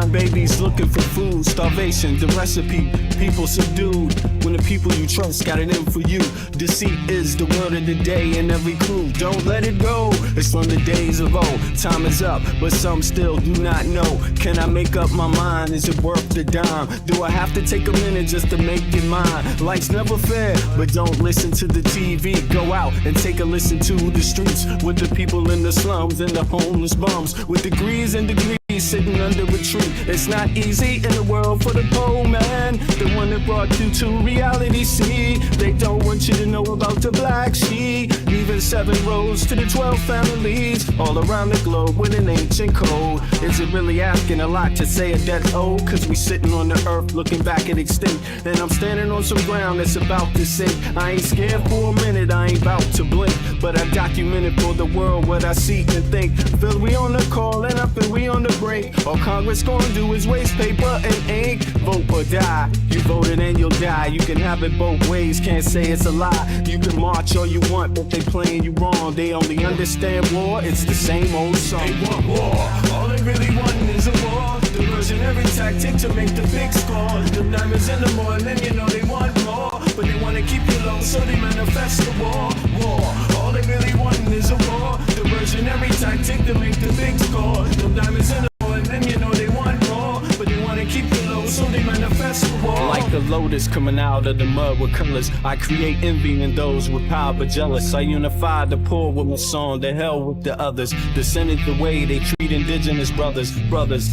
blind babies looking for food. Starvation, the recipe, people subdued. When the people you trust got it in for you. Deceit is the word of the day in every crew. Don't let it go, it's from the days of old. Time is up, but some still do not know. Can I make up my mind? Is it worth the dime? Do I have to take a minute just to make it mine? Life's never fair, but don't listen to the TV. Go out and take a listen to the streets with the people in the slums and the homeless bums with degrees and degrees sitting under a tree. It's not easy in the world for the poor man, the one that brought you to reality. See, they don't want you to know about the black sheep, leaving 7 roads to the 12 families all around the globe with an ancient code. Is it really asking a lot to say a death old? Cause we sitting on the earth looking back at extinct, and I'm standing on some ground that's about to sink. I ain't scared for a minute, I ain't about to blink, but I documented for the world what I see and think. Feel we on the call and I feel we on the break. All Congress gonna do is waste paper and ink. Vote or die, you voted and you'll die. You can have it both ways, can't say it's a lie. You can march all you want, but they playing you wrong. They only understand war, it's the same old song. They want war, all they really want is a war. Diversionary tactic to make the big score. The diamonds in the morning, you know they want more, but they wanna keep you low, so they manifest the war. All they really want is a war. Diversionary tactic to make the big score. The diamonds in the morning, you know they want more, but they wanna keep you low, so they manifest the war. Like a lotus coming out of the mud with colors, I create envy in those with power but jealous. I unify the poor with my song, the hell with the others. Descended the way they treat indigenous brothers,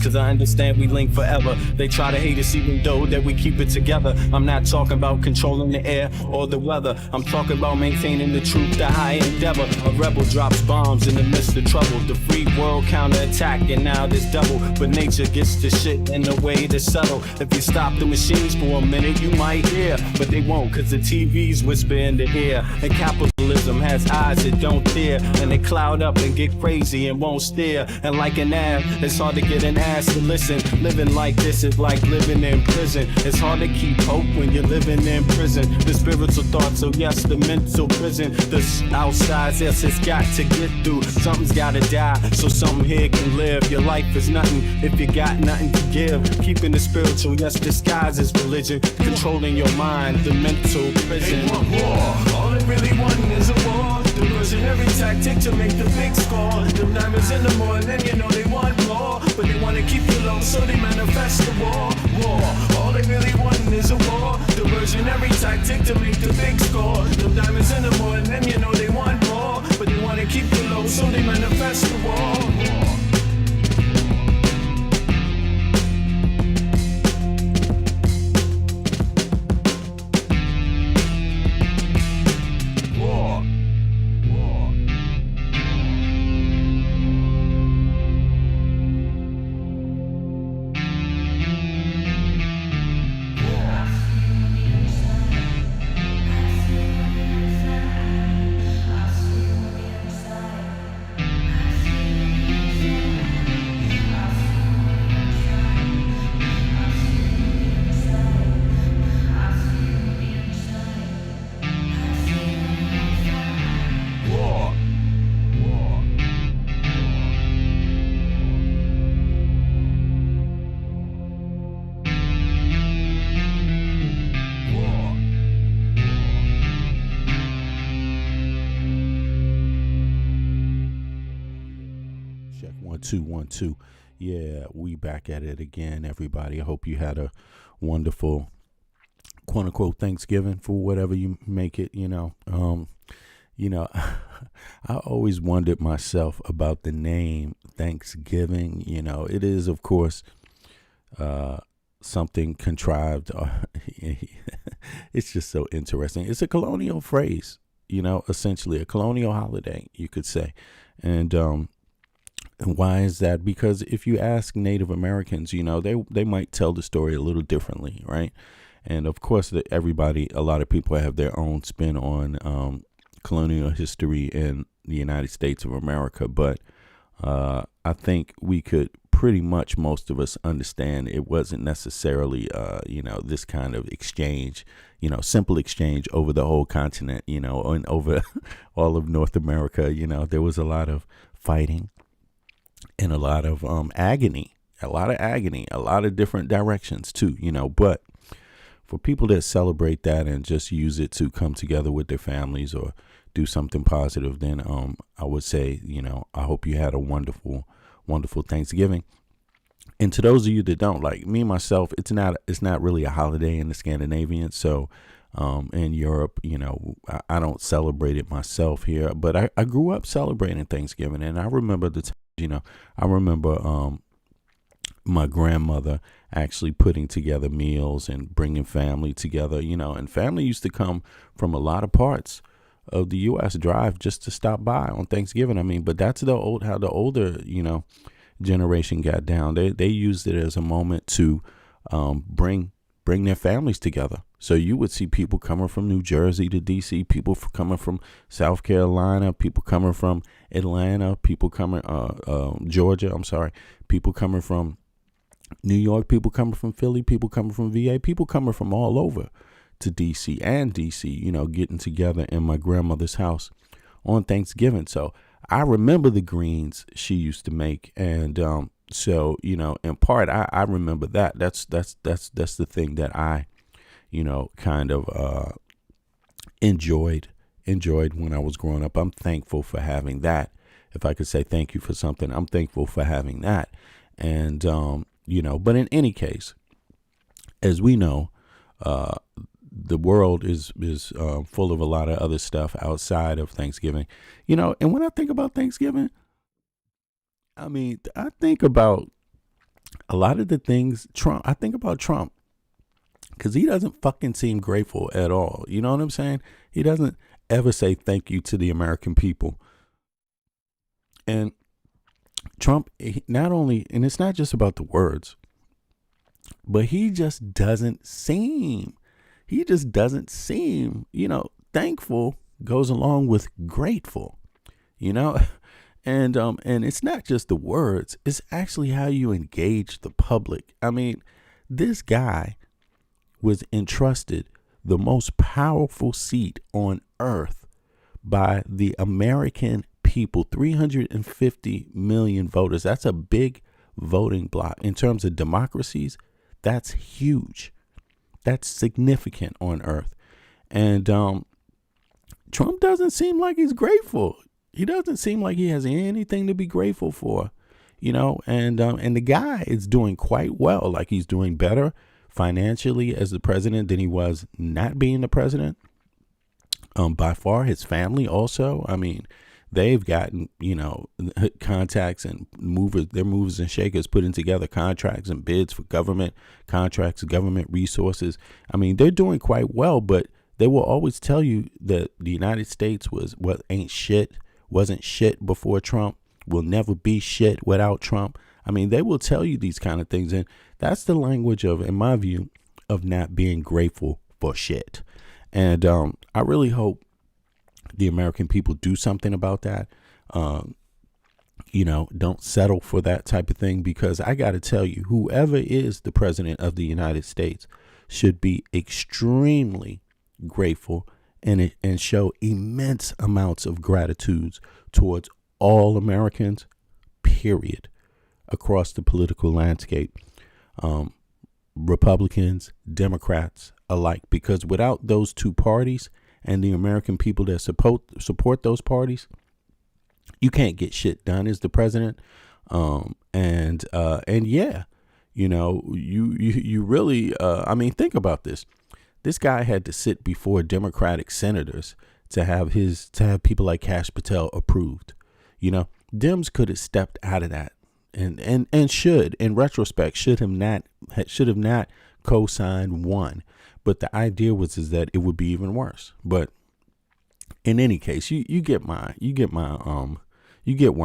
cause I understand we link forever. They try to hate us even though that we keep it together. I'm not talking about controlling the air or the weather. I'm talking about maintaining the truth, the high endeavor. A rebel drops bombs in the midst of trouble. The free world counterattack and now there's double. But nature gets the shit in the way to settle. If you stop the machines for a minute you might hear, but they won't cause the TV's whisper in the ear. And capitalism has eyes that don't tear, and they cloud up and get crazy and won't stare. And like an ad, it's hard to get an ass to listen. Living like this is like living in prison. It's hard to keep hope when you're living in prison. The spiritual thoughts, so yes, the mental prison. The outside, yes, it's got to get through. Something's gotta die, so something here can live. Your life is nothing if you got nothing to give. Keeping the spiritual, yes, disguised as religion. Controlling your mind, the mental prison. They want war, all they really want is a war. Diversionary tactic to make the big score. The diamonds in the morning, you know they want more, but they wanna keep you low, so they manifest the war. All they really want is a war. Diversionary tactic to make the big score. The diamonds in the morning, you know they want more, but they wanna keep you low, so they manifest the war. Check 1 2 1 2. Yeah, we back at it again, everybody. I hope you had a wonderful, quote unquote, Thanksgiving for whatever you make it. I always wondered myself about the name Thanksgiving. It is, of course, something contrived. It's just so interesting. It's a colonial phrase, essentially a colonial holiday, you could say. And why is that? Because if you ask Native Americans, they might tell the story a little differently, right? And of course, a lot of people have their own spin on colonial history in the United States of America. But I think we could pretty much, most of us, understand it wasn't necessarily, this kind of exchange, simple exchange over the whole continent, and over all of North America. There was a lot of fighting and a lot of agony, a lot of agony, a lot of different directions too, but for people that celebrate that and just use it to come together with their families or do something positive, then I would say, I hope you had a wonderful, wonderful Thanksgiving. And to those of you that don't, like me, myself, it's not really a holiday in the Scandinavian. So in Europe, I don't celebrate it myself here, but I grew up celebrating Thanksgiving. And I remember my grandmother actually putting together meals and bringing family together, and family used to come from a lot of parts of the U.S. drive just to stop by on Thanksgiving. I mean, but that's how the older, generation got down. They used it as a moment to bring their families together. So you would see people coming from New Jersey to D.C., people coming from South Carolina, people coming from Atlanta, people coming Georgia. I'm sorry, people coming from New York, people coming from Philly, people coming from VA, people coming from all over to DC, getting together in my grandmother's house on Thanksgiving. So I remember the greens she used to make. And so, in part, I remember that. That's the thing that I, kind of enjoyed when I was growing up. I'm thankful for having that. If I could say thank you for something, I'm thankful for having that. And, but in any case, as we know, the world is full of a lot of other stuff outside of Thanksgiving, and when I think about Thanksgiving, I mean, I think about a lot of the things I think about Trump, because he doesn't fucking seem grateful at all. You know what I'm saying? He doesn't ever say thank you to the American people. And Trump, not only, and it's not just about the words, but he just doesn't seem, thankful goes along with grateful, and it's not just the words, it's actually how you engage the public. I mean, this guy was entrusted the most powerful seat on earth by the American people, 350 million voters. That's a big voting block. In terms of democracies, that's huge. That's significant on earth. And Trump doesn't seem like he's grateful. He doesn't seem like he has anything to be grateful for, and the guy is doing quite well. Like, he's doing better financially as the president than he was not being the president. By far, his family also. I mean, they've gotten, contacts and their movers and shakers, putting together contracts and bids for government contracts, government resources. I mean, they're doing quite well, but they will always tell you that the United States wasn't shit before Trump, will never be shit without Trump. I mean, they will tell you these kind of things. And that's the language of, in my view, of not being grateful for shit. And I really hope the American people do something about that. Don't settle for that type of thing, because I got to tell you, whoever is the president of the United States should be extremely grateful and show immense amounts of gratitude towards all Americans, period, across the political landscape, Republicans, Democrats alike, because without those two parties and the American people that support those parties, you can't get shit done as the president. And yeah, you really, I mean, think about this. This guy had to sit before Democratic senators to have people like Kash Patel approved. Dems could have stepped out of that and should, in retrospect, should have not co-signed one. But the idea is that it would be even worse. But in any case, you get where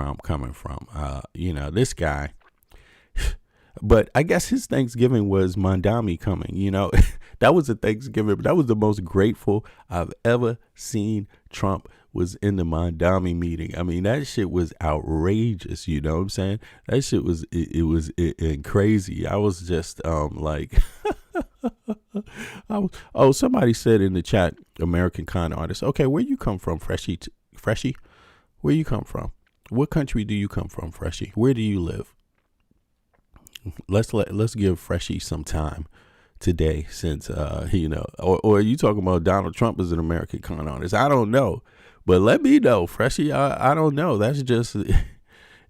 I'm coming from. This guy. But I guess his Thanksgiving was Mondami coming. That was a Thanksgiving. But that was the most grateful I've ever seen Trump, was in the Mondami meeting. I mean, that shit was outrageous. You know what I'm saying? That shit was crazy. I was just like, somebody said in the chat, American con artist. Okay, where you come from, Freshie? Where you come from? What country do you come from, Freshie? Where do you live? let's give Freshie some time today, since or are you talking about Donald Trump as an American con artist? I don't know, but let me know, Freshie. I don't know. That's just it.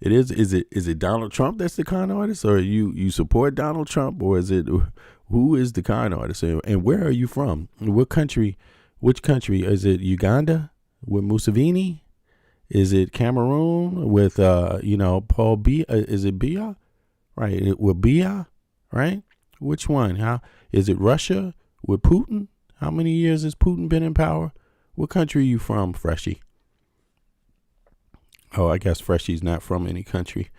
Is it Donald Trump that's the con artist, or you support Donald Trump, or is it who is the con artist, and where are you from? What country? Which country is it? Uganda with Museveni? Is it Cameroon with Paul Biya? Is it Biya? Right, with Biya, right? Which one? How is it? Russia with Putin? How many years has Putin been in power? What country are you from, Freshie? Oh, I guess Freshie's not from any country.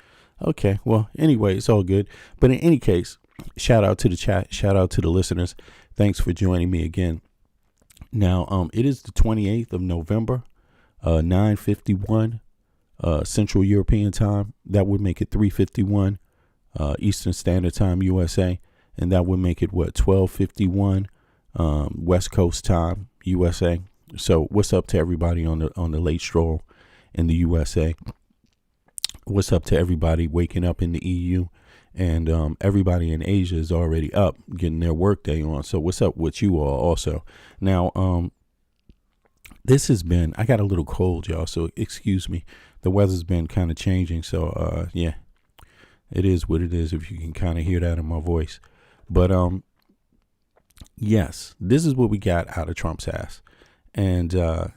Okay, well, anyway, it's all good. But in any case, shout out to the chat. Shout out to the listeners. Thanks for joining me again. Now, it is the 28th of November, 9:51 Central European Time. That would make it 3:51 Eastern Standard Time, USA. And that would make it, 12:51 West Coast Time, USA. So what's up to everybody on the late stroll in the USA? What's up to everybody waking up in the EU? And everybody in Asia is already up, getting their workday on. So what's up with you all also? Now, this has been, I got a little cold, y'all, so excuse me. The weather's been kind of changing. So, yeah, it is what it is, if you can kind of hear that in my voice. But, yes, this is what we got out of Trump's ass. And it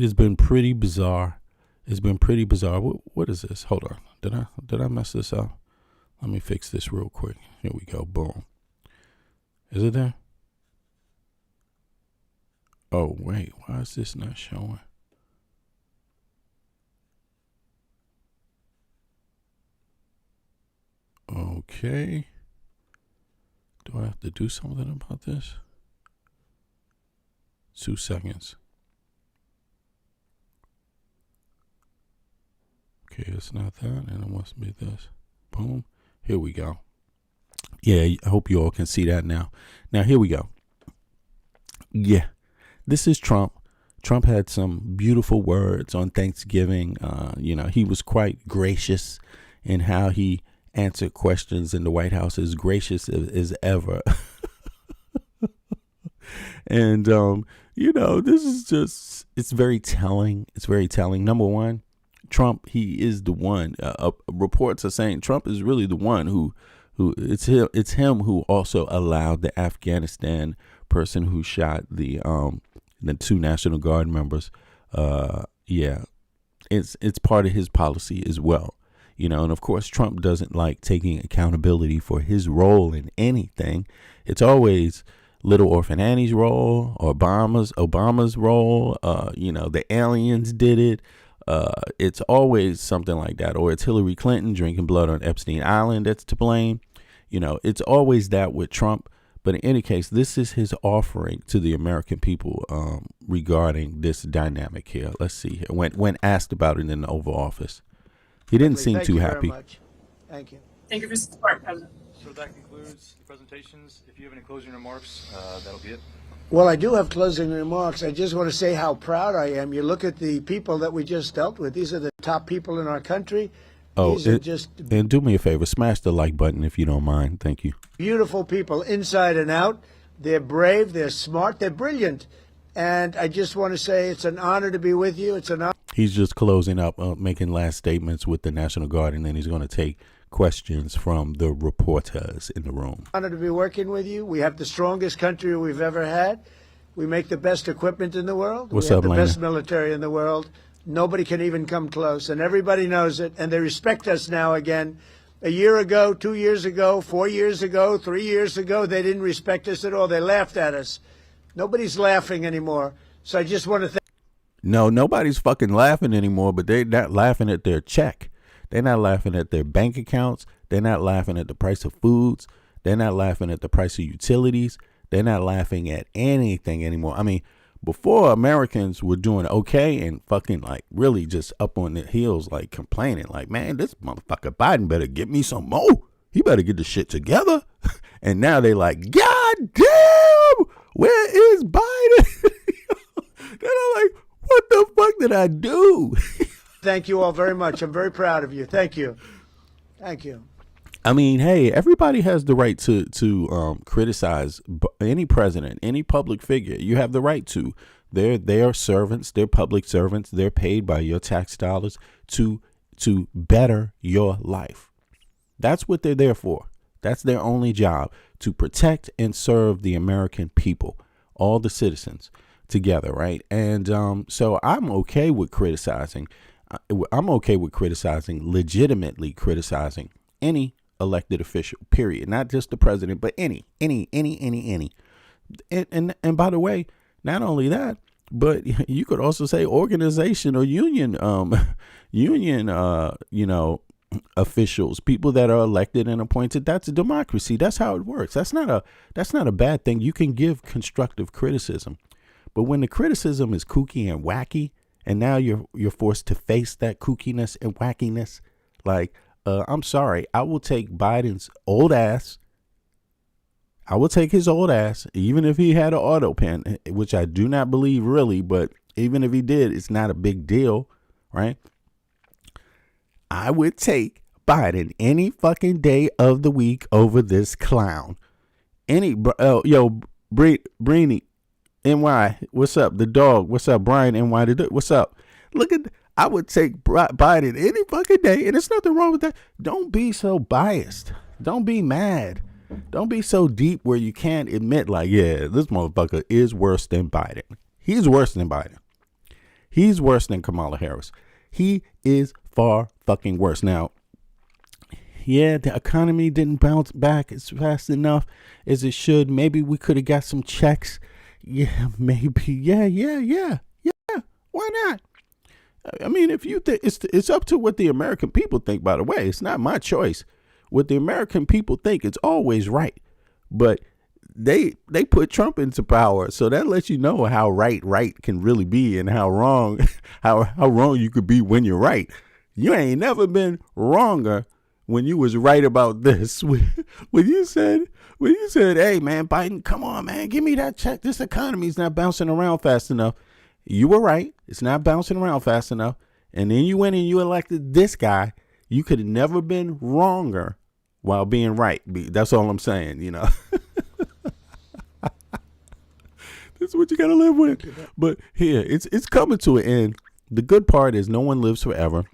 has been pretty bizarre. It's been pretty bizarre. What is this? Hold on. Did I mess this up? Let me fix this real quick. Here we go. Boom. Is it there? Oh, wait. Why is this not showing? Okay. Do I have to do something about this? 2 seconds. Okay, it's not that, and it must be this. Boom. Here we go. Yeah, I hope you all can see that now. Now, here we go. Yeah, this is Trump. Trump had some beautiful words on Thanksgiving. He was quite gracious in how he answered questions in the White House, as gracious as ever. And, this is just, it's very telling. It's very telling. Number one, Trump, he is the one. Reports are saying Trump is really the one who it's him who also allowed the Afghanistan person who shot the 2 National Guard members. It's part of his policy as well. And of course, Trump doesn't like taking accountability for his role in anything. It's always Little Orphan Annie's role, or Obama's role. The aliens did it. It's always something like that, or it's Hillary Clinton drinking blood on Epstein Island that's to blame. It's always that with Trump. But in any case, this is his offering to the American people regarding this dynamic here. Let's see here. When asked about it in the Oval Office, he didn't seem too happy. Very much. Thank you. Thank you for support, President. So that concludes the presentations. If you have any closing remarks, that'll be it. Well, I do have closing remarks. I just want to say how proud I am. You look at the people that we just dealt with. These are the top people in our country. Oh, and do me a favor, smash the like button if you don't mind. Thank you. Beautiful people, inside and out. They're brave, they're smart, they're brilliant. And I just want to say it's an honor to be with you. It's an honor. He's just closing up, making last statements with the National Guard, and then he's going to take questions from the reporters in the room. Honor to be working with you. We have the strongest country we've ever had. We make the best equipment in the world. What's we have up, the Lena? best military in the world. Nobody can even come close, and everybody knows it, and they respect us now again. A year ago, 2 years ago, 4 years ago, 3 years ago, they didn't respect us at all. They laughed at us. Nobody's laughing anymore. So I just want to thank. No, nobody's fucking laughing anymore, but they're not laughing at their check. They're not laughing at their bank accounts. They're not laughing at the price of foods. They're not laughing at the price of utilities. They're not laughing at anything anymore. I mean, before, Americans were doing okay and fucking like really just up on their heels, like complaining like, man, this motherfucker Biden better get me some more. He better get the shit together. And now they like, God damn, where is Biden? They're like, what the fuck did I do? Thank you all very much. I'm very proud of you. Thank you. Thank you. I mean, hey, everybody has the right to criticize any president, any public figure. You have the right to. They are servants. They're public servants. They're paid by your tax dollars to better your life. That's what they're there for. That's their only job, to protect and serve the American people, all the citizens together, right? And so I'm okay with criticizing. I'm okay with criticizing, legitimately criticizing any elected official, period. Not just the president, but any. And by the way, not only that, but you could also say organization or union, officials, people that are elected and appointed. That's a democracy. That's how it works. That's not a bad thing. You can give constructive criticism, but when the criticism is kooky and wacky, and now you're forced to face that kookiness and wackiness, like, I'm sorry, I will take Biden's old ass. I will take his old ass, even if he had an auto pen, which I do not believe really, but even if he did, it's not a big deal, right? I would take Biden any fucking day of the week over this clown. Brainy, NY, what's up? The dog, what's up? Brian, NY, what's up? Look at, I would take Biden any fucking day, and there's nothing wrong with that. Don't be so biased. Don't be mad. Don't be so deep where you can't admit, like, yeah, this motherfucker is worse than Biden. He's worse than Biden. He's worse than Kamala Harris. He is far fucking worse. Now, yeah, the economy didn't bounce back as fast enough as it should. Maybe we could have got some checks. Yeah, maybe. Yeah. Why not? I mean, if you think it's up to what the American people think, by the way. It's not my choice. What the American people think, it's always right. But they put Trump into power, so that lets you know how right can really be, and how wrong how wrong you could be when you're right. You ain't never been wronger when you was right about this. When you said, hey man, Biden, come on man, give me that check. This economy's not bouncing around fast enough. You were right. It's not bouncing around fast enough. And then you went and you elected this guy. You could have never been wronger while being right. That's all I'm saying, you know. That's what you got to live with. But here, it's coming to an end. The good part is no one lives forever.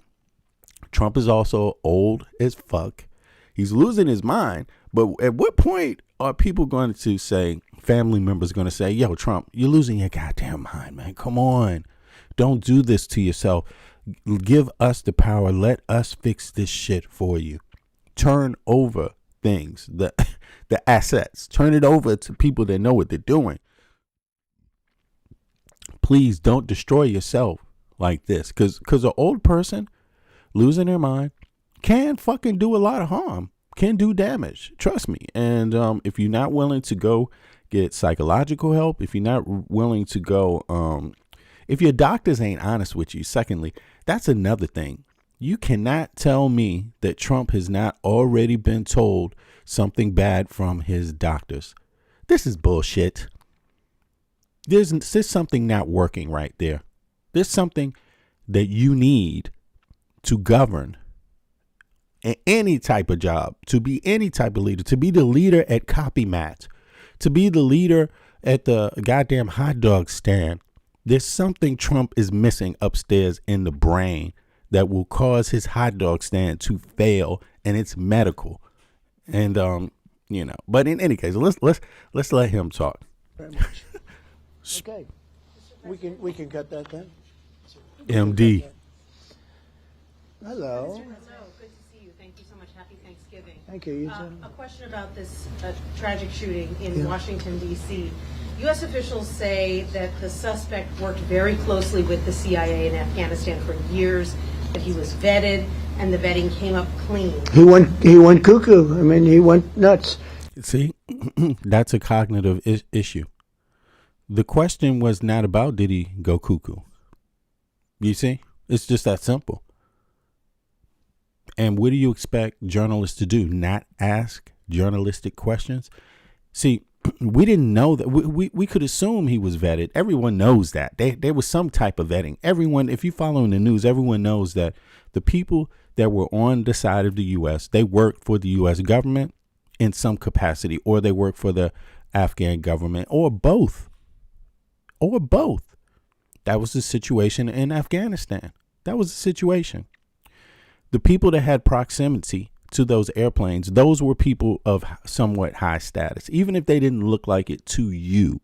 Trump is also old as fuck. He's losing his mind. But at what point are people going to say, family members going to say, yo, Trump, you're losing your goddamn mind, man. Come on. Don't do this to yourself. Give us the power. Let us fix this shit for you. Turn over things, the assets. Turn it over to people that know what they're doing. Please don't destroy yourself like this. Because an old person losing their mind can fucking do a lot of harm. Can do damage. Trust me. And if you're not willing to go get psychological help, if you're not willing to go, if your doctors ain't honest with you, secondly, that's another thing. You cannot tell me that Trump has not already been told something bad from his doctors. This is bullshit. There's something not working right there. There's something that you need to govern any type of job, to be any type of leader, to be the leader at Copymat, to be the leader at the goddamn hot dog stand. There's something Trump is missing upstairs in the brain that will cause his hot dog stand to fail, and it's medical. And but in any case, let's let him talk. Very much. Okay, we can cut that then. MD. Hello. Hello, good to see you. Thank you so much. Happy Thanksgiving. Thank you. You too. A question about this tragic shooting in Washington, D.C. U.S. officials say that the suspect worked very closely with the CIA in Afghanistan for years, that he was vetted, and the vetting came up clean. He went cuckoo. I mean, he went nuts. See, that's a cognitive issue. The question was not about did he go cuckoo. You see, it's just that simple. And what do you expect journalists to do? Not ask journalistic questions? See, we didn't know that. We could assume he was vetted. Everyone knows that. There was some type of vetting. Everyone, if you follow in the news, everyone knows that the people that were on the side of the U.S. They worked for the U.S. government in some capacity, or they worked for the Afghan government, or both. Or both. That was the situation in Afghanistan. That was the situation. The people that had proximity to those airplanes, those were people of somewhat high status, even if they didn't look like it to you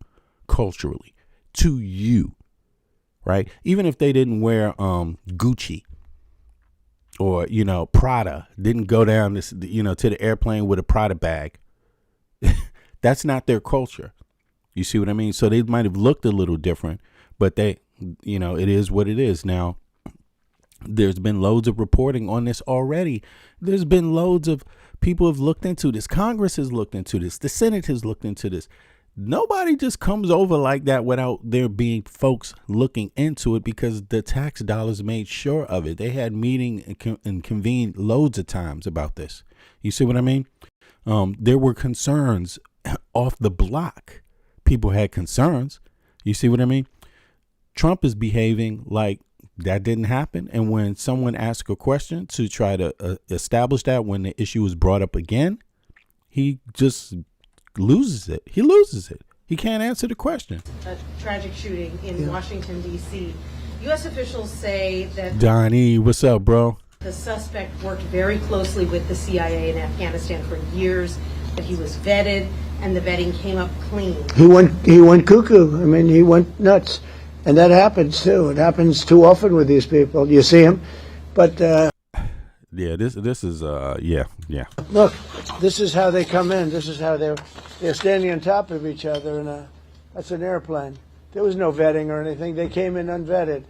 culturally, to you, right? Even if they didn't wear Gucci or, Prada, didn't go down this, to the airplane with a Prada bag. That's not their culture. You see what I mean? So they might have looked a little different, but it is what it is. Now, there's been loads of reporting on this already. There's been loads of people have looked into this. Congress has looked into this. The Senate has looked into this. Nobody just comes over like that without there being folks looking into it, because the tax dollars made sure of it. They had meeting and convened loads of times about this. You see what I mean? There were concerns off the block. People had concerns. You see what I mean? Trump is behaving like that didn't happen. And when someone asks a question to try to establish that, when the issue is brought up again, he just loses it. He loses it. He can't answer the question. A tragic shooting in Washington, D.C. U.S. officials say that Donnie, what's up, bro? the suspect worked very closely with the CIA in Afghanistan for years, that he was vetted, and the vetting came up clean. He went cuckoo. I mean, he went nuts. And that happens, too. It happens too often with these people. You see him. But, yeah, this is, yeah. look, this is how they come in. This is how they're standing on top of each other. And that's an airplane. There was no vetting or anything. They came in unvetted.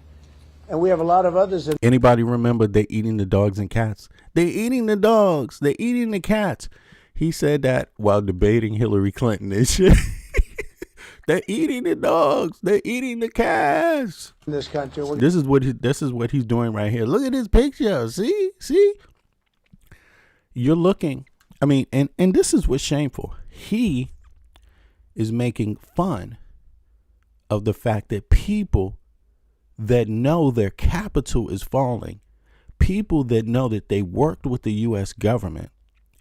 And we have a lot of others. Anybody remember they eating the dogs and cats? They eating the dogs. They eating the cats. He said that while debating Hillary Clinton and shit. They're eating the dogs. They're eating the cats. In this country. This is what he's doing right here. Look at his picture. See? You're looking. I mean, and this is what's shameful. He is making fun of the fact that people that know their capital is falling, people that know that they worked with the U.S. government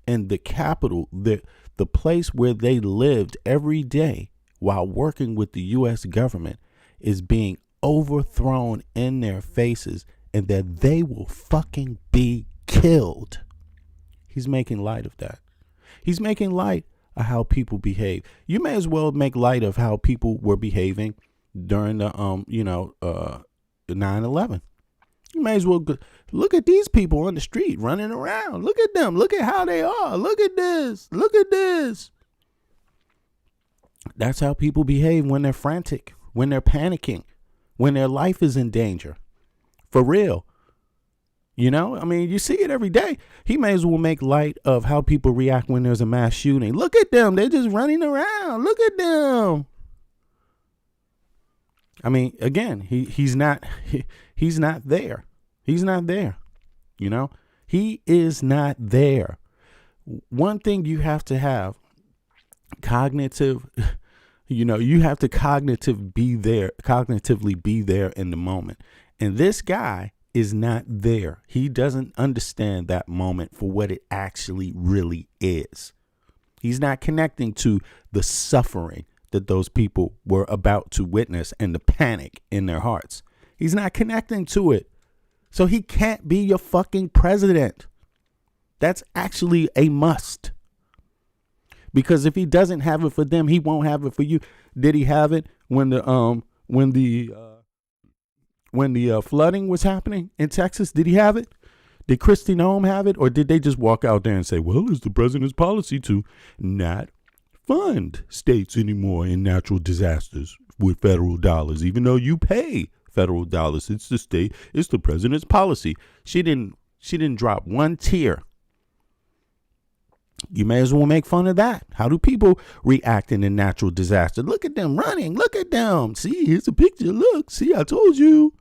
and the capital, the place where they lived every day while working with the U.S. government, is being overthrown in their faces, and that they will fucking be killed. He's making light of that. He's making light of how people behave. You may as well make light of how people were behaving during the 9/11. You may as well look at these people on the street running around. Look at them. Look at how they are. Look at this. Look at this. That's how people behave when they're frantic, when they're panicking, when their life is in danger. For real. I mean, you see it every day. He may as well make light of how people react when there's a mass shooting. Look at them. They're just running around. Look at them. I mean, again, he's not there. He's not there. He is not there. One thing you have to have cognitive, you have to cognitively be there in the moment. And this guy is not there. He doesn't understand that moment for what it actually really is. He's not connecting to the suffering that those people were about to witness and the panic in their hearts. He's not connecting to it. So he can't be your fucking president. That's actually a must. Because if he doesn't have it for them, he won't have it for you. Did he have it when the flooding was happening in Texas? Did he have it? Did Kristi Noem have it? Or did they just walk out there and say, well, it's the president's policy to not fund states anymore in natural disasters with federal dollars, even though you pay federal dollars? It's the state. It's the president's policy. She didn't drop one tear. You may as well make fun of that. How do people react in a natural disaster? Look at them running. Look at them. See, here's a picture. Look, see, I told you.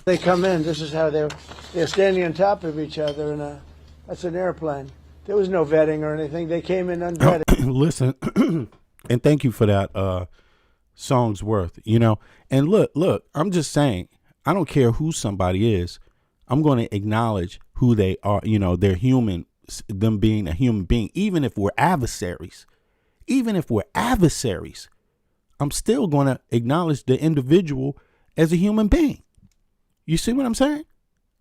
They come in. This is how they're standing on top of each other. And that's an airplane. There was no vetting or anything. They came in unvetted. Listen, and thank you for that, Song's worth, And look, I'm just saying, I don't care who somebody is. I'm going to acknowledge who they are, they're human, them being a human being, even if we're adversaries. I'm still going to acknowledge the individual as a human being. You see what I'm saying?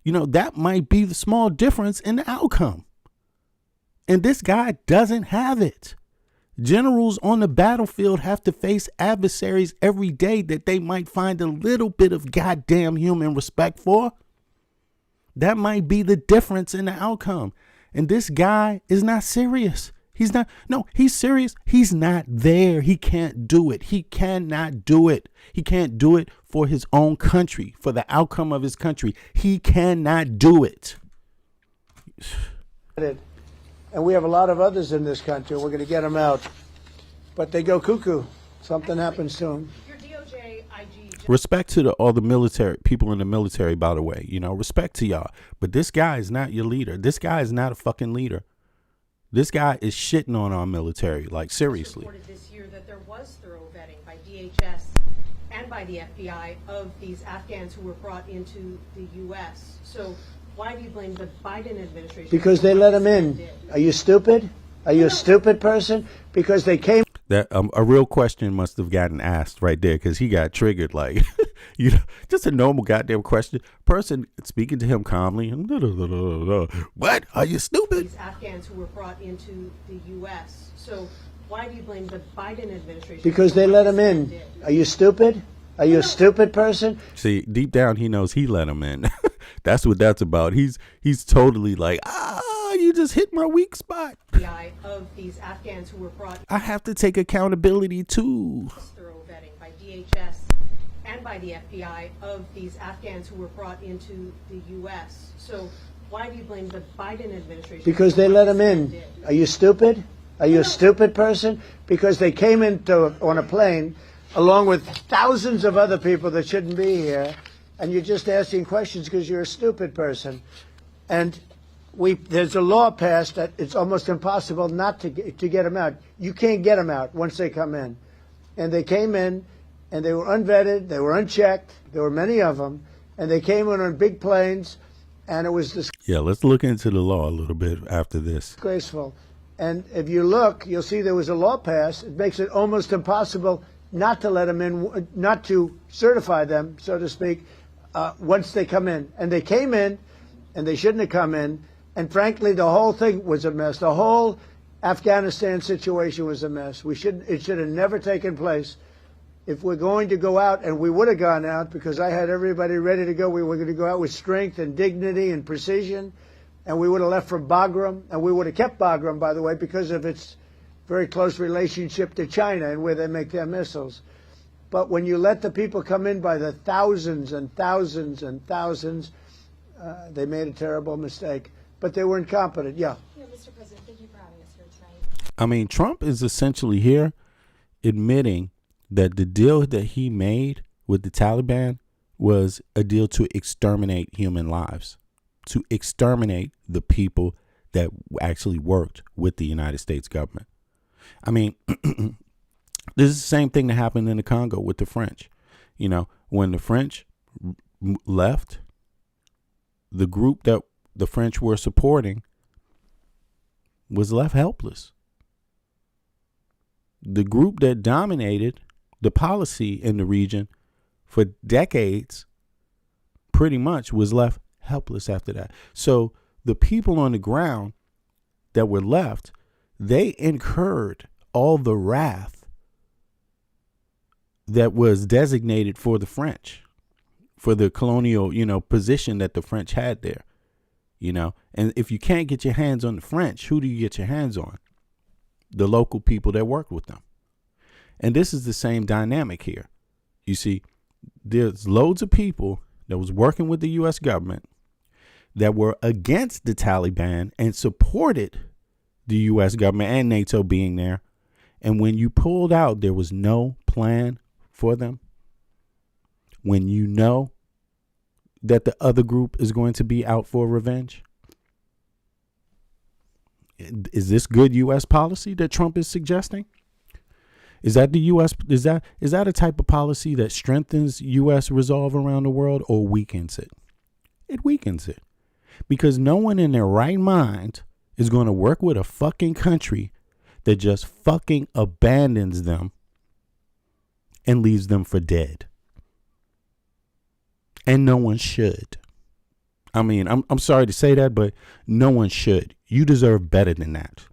That might be the small difference in the outcome. And this guy doesn't have it. Generals on the battlefield have to face adversaries every day that they might find a little bit of goddamn human respect for. That might be the difference in the outcome. And this guy is not serious. He's serious. He's not there. He can't do it. He cannot do it. He can't do it for his own country, for the outcome of his country. He cannot do it. And we have a lot of others in this country. We're going to get them out. But they go cuckoo. Something happens to them. Your DOJ IG. Respect to all the military people in the military, by the way. Respect to y'all. But this guy is not your leader. This guy is not a fucking leader. This guy is shitting on our military, like seriously. Reported this year that there was thorough vetting by DHS and by the FBI of these Afghans who were brought into the U.S. So why do you blame the Biden administration? Because they let them in. Are you stupid? Are you a stupid person? Because they came. That a real question must have gotten asked right there, because he got triggered, like, just a normal goddamn question. Person speaking to him calmly. What? Are you stupid? These Afghans who were brought into the U.S. So why do you blame the Biden administration? Because they let them in. Are you stupid? Are you a stupid person? See, deep down, he knows he let him in. That's what that's about. He's totally like, you just hit my weak spot. Of these Afghans who were brought. I have to take accountability too. Thorough vetting by DHS and by the FBI of these Afghans who were brought into the U.S. So why do you blame the Biden administration? Because they let them in. Are you stupid? Are you a stupid person? Because they came on a plane along with thousands of other people that shouldn't be here, and you're just asking questions because you're a stupid person. And there's a law passed that it's almost impossible not to get them out. You can't get them out once they come in. And they came in, and they were unvetted, they were unchecked, there were many of them, and they came in on big planes, and it was Yeah, let's look into the law a little bit after this. Disgraceful. And if you look, you'll see there was a law passed. It makes it almost impossible not to let them in, not to certify them, so to speak, once they come in. And they came in, and they shouldn't have come in. And frankly, the whole thing was a mess. The whole Afghanistan situation was a mess. It should have never taken place. If we're going to go out, and we would have gone out because I had everybody ready to go. We were going to go out with strength and dignity and precision. And we would have left from Bagram. And we would have kept Bagram, by the way, because of its very close relationship to China and where they make their missiles. But when you let the people come in by the thousands and thousands and thousands, they made a terrible mistake. But they were incompetent. Yeah. Mr. President, thank you for having us here tonight. I mean, Trump is essentially here admitting that the deal that he made with the Taliban was a deal to exterminate human lives, to exterminate the people that actually worked with the United States government. I mean, this is the same thing that happened in the Congo with the French. When the French left, the group that the French were supporting was left helpless. The group that dominated the policy in the region for decades pretty much was left helpless after that. So the people on the ground that were left, they incurred all the wrath that was designated for the French, for the colonial, position that the French had there. And if you can't get your hands on the French, who do you get your hands on? The local people that worked with them. And this is the same dynamic here. You see, there's loads of people that was working with the U.S. government that were against the Taliban and supported the U.S. government and NATO being there. And when you pulled out, there was no plan for them. When you know that the other group is going to be out for revenge. Is this good U.S. policy that Trump is suggesting? Is that the U.S. Is that a type of policy that strengthens U.S. resolve around the world or weakens it? It weakens it. Because no one in their right mind is going to work with a fucking country that just fucking abandons them and leaves them for dead. And no one should. I mean, I'm sorry to say that, but no one should. You deserve better than that.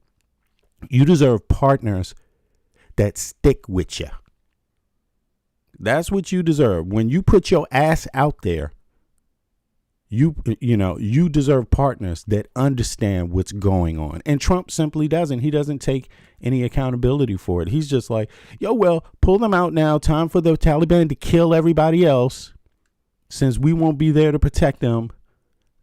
You deserve partners that stick with you. That's what you deserve. When you put your ass out there, you deserve partners that understand what's going on. And Trump simply doesn't. He doesn't take any accountability for it. He's just like, yo, well, pull them out now. Time for the Taliban to kill everybody else. Since we won't be there to protect them,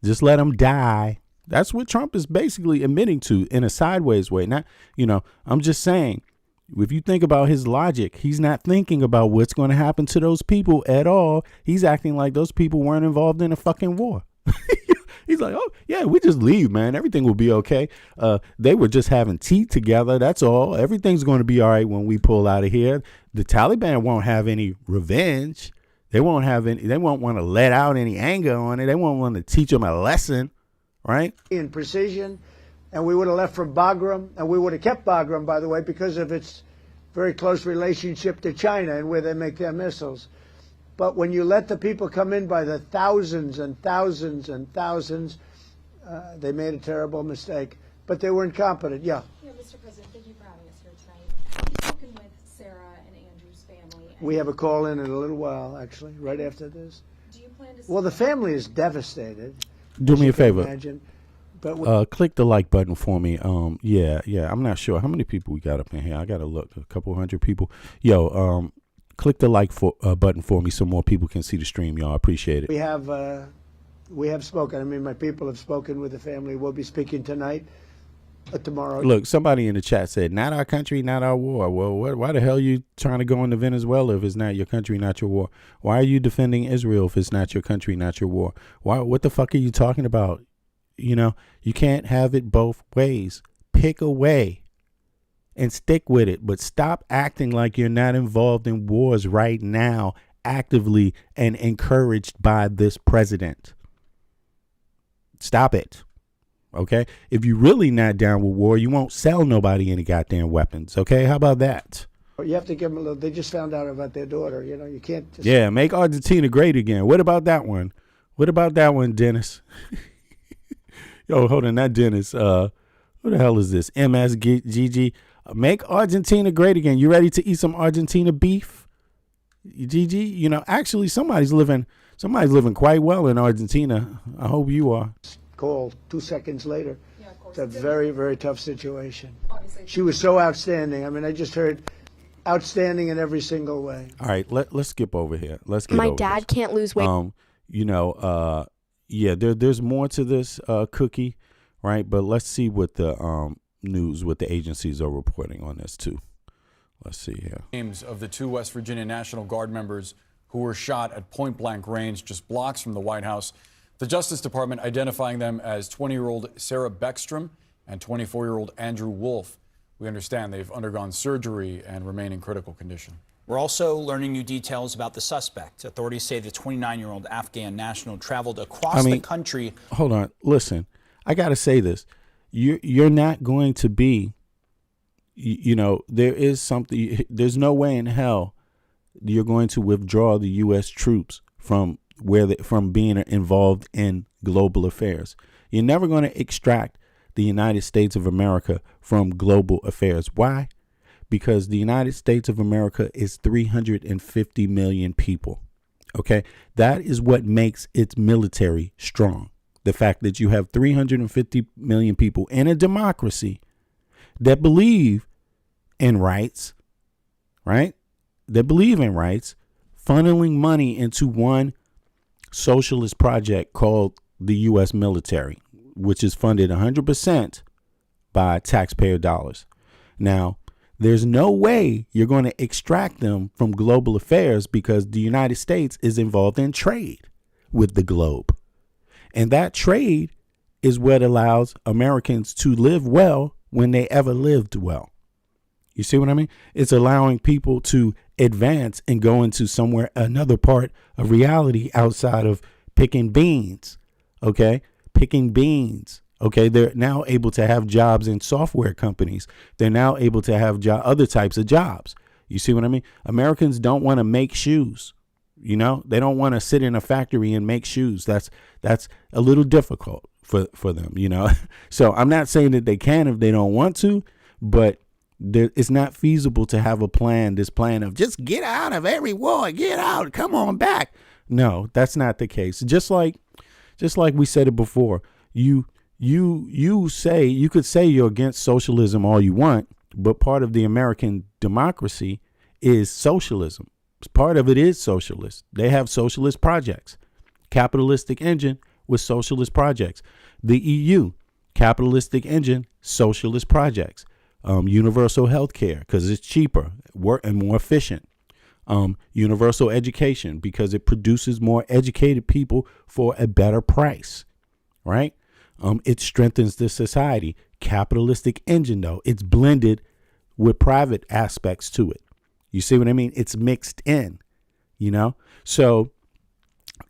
just let them die. That's what Trump is basically admitting to in a sideways way. Not, I'm just saying, if you think about his logic, he's not thinking about what's going to happen to those people at all. He's acting like those people weren't involved in a fucking war. He's like, oh, yeah, we just leave, man. Everything will be okay. They were just having tea together. That's all. Everything's going to be all right when we pull out of here. The Taliban won't have any revenge. They won't want to let out any anger on it. They won't want to teach them a lesson, right? In precision, and we would have left from Bagram, and we would have kept Bagram, by the way, because of its very close relationship to China and where they make their missiles. But when you let the people come in by the thousands and thousands and thousands, they made a terrible mistake. But they were incompetent, yeah. Yeah, Mr. President, thank you for having us here tonight. You've spoken with Sarah and Andrew's family. We have a call in a little while, actually, right after this. Do you plan to... Well, the family is devastated. Do me a favor. Imagine. But click the like button for me. Yeah. I'm not sure how many people we got up in here. I gotta look. A couple hundred people. Yo, click the like button for me so more people can see the stream, y'all. I appreciate it. we have spoken. I mean, my people have spoken with the family. We'll be speaking tonight, tomorrow. Look, somebody in the chat said, "Not our country, not our war." Well, why the hell are you trying to go into Venezuela if it's not your country, not your war? Why are you defending Israel if it's not your country, not your war? What the fuck are you talking about? You can't have it both ways. Pick a way and stick with it, but stop acting like you're not involved in wars right now, actively and encouraged by this president. Stop it. Okay? If you're really not down with war, you won't sell nobody any goddamn weapons. Okay? How about that? You have to give them a little. They just found out about their daughter. You can't just... Yeah, make Argentina great again. What about that one? What about that one, Dennis? Yo, hold on, not Dennis. Who the hell is this? MSGG. Make Argentina great again. You ready to eat some Argentina beef? GG. Actually, somebody's living quite well in Argentina. I hope you are. Call 2 seconds later. Yeah, of course. It's a very, very tough situation. Obviously. She was so outstanding. I mean, I just heard outstanding in every single way. All right, let's skip over here. Let's get My over dad this. can't lose weight. Yeah, there's more to this cookie, right? But let's see what the news, what the agencies are reporting on this too. Let's see here. Names of the 2 West Virginia National Guard members who were shot at point blank range just blocks from the White House. The Justice Department identifying them as 20-year-old Sarah Beckstrom and 24-year-old Andrew Wolf. We understand they've undergone surgery and remain in critical condition. We're also learning new details about the suspect. Authorities say the 29-year-old Afghan national traveled across the country. Hold on. Listen, I got to say this. You're not going to be, there is something, there's no way in hell you're going to withdraw the U.S. troops from being involved in global affairs. You're never going to extract the United States of America from global affairs. Why? Because the United States of America is 350 million people. Okay. That is what makes its military strong. The fact that you have 350 million people in a democracy that believe in rights, right? That believe in rights, funneling money into one socialist project called the U.S. military, which is funded 100% by taxpayer dollars. Now, there's no way you're going to extract them from global affairs because the United States is involved in trade with the globe. And that trade is what allows Americans to live well when they ever lived well. You see what I mean? It's allowing people to advance and go into another part of reality outside of picking beans okay, picking beans. Okay, they're now able to have jobs in software companies. They're now able to have other types of jobs. You see what I mean? Americans don't want to make shoes. You know, they don't want to sit in a factory and make shoes. That's a little difficult for them, you know. So I'm not saying that they can if they don't want to, but it's not feasible to have this plan of just get out of every war, get out, come on back. No, that's not the case. Just like we said it before, you could say you're against socialism all you want, but part of the American democracy is socialism. Part of it is socialist. They have socialist projects. Capitalistic engine with socialist projects. The EU, capitalistic engine, socialist projects. Universal health care because it's cheaper and more efficient. Universal education because it produces more educated people for a better price, right? It strengthens the society. Capitalistic engine, though, it's blended with private aspects to it. You see what I mean? It's mixed in, you know? So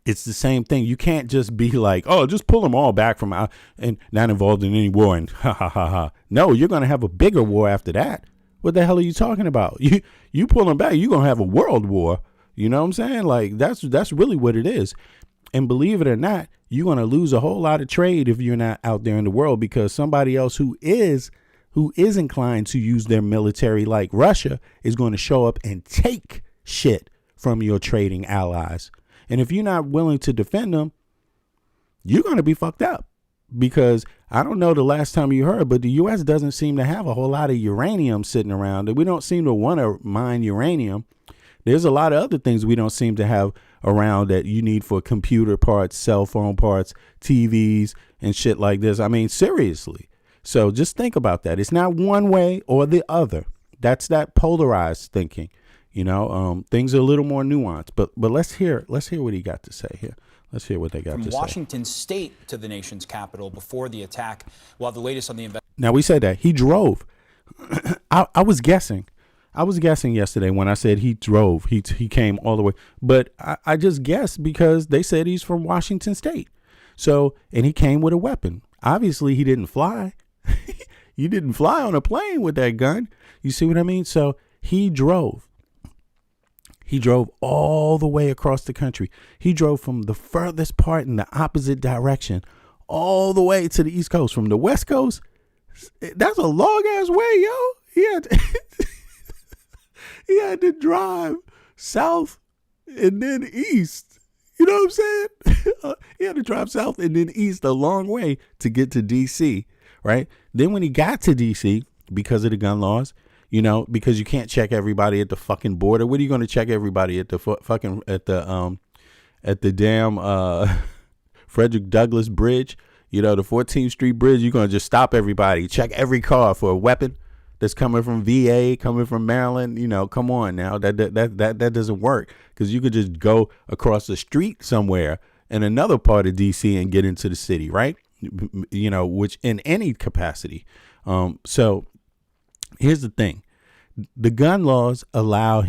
it's the same thing. You can't just be like, oh, just pull them all back from out and not involved in any war and ha ha ha ha. No, you're going to have a bigger war after that. What the hell are you talking about? You pull them back, you're going to have a world war. You know what I'm saying? Like that's really what it is. And believe it or not, you're going to lose a whole lot of trade if you're not out there in the world because somebody else who is inclined to use their military like Russia is going to show up and take shit from your trading allies. And if you're not willing to defend them, you're going to be fucked up because I don't know the last time you heard, but the U.S. doesn't seem to have a whole lot of uranium sitting around. We don't seem to want to mine uranium. There's a lot of other things we don't seem to have around that you need for computer parts, cell phone parts, TVs and shit like this. I mean, seriously. So just think about that. It's not one way or the other. That's that polarized thinking. You know, things are a little more nuanced. But let's hear what he got to say here. Let's hear what they got to say. From Washington State to the nation's capital before the attack. Well, the latest on the investigation. Now, we said that he drove. I was guessing. I was guessing yesterday when I said he drove. He came all the way. But I just guessed because they said he's from Washington State. So, and he came with a weapon. Obviously, he didn't fly. You didn't fly on a plane with that gun. You see what I mean? So he drove. He drove all the way across the country. He drove from the furthest part in the opposite direction all the way to the East Coast. From the West Coast, that's a long ass way, yo. He had to drive south and then east. You know what I'm saying? He had to drive south and then east a long way to get to D.C., right? Then when he got to D.C., because of the gun laws, you know, because you can't check everybody at the fucking border. What are you going to check everybody at the at the damn Frederick Douglass Bridge? You know, the 14th Street Bridge. You're going to just stop everybody, check every car for a weapon that's coming from VA, coming from Maryland. You know, come on now, that doesn't work because you could just go across the street somewhere in another part of DC and get into the city, right? You know, which in any capacity. So here's the thing. The gun laws allow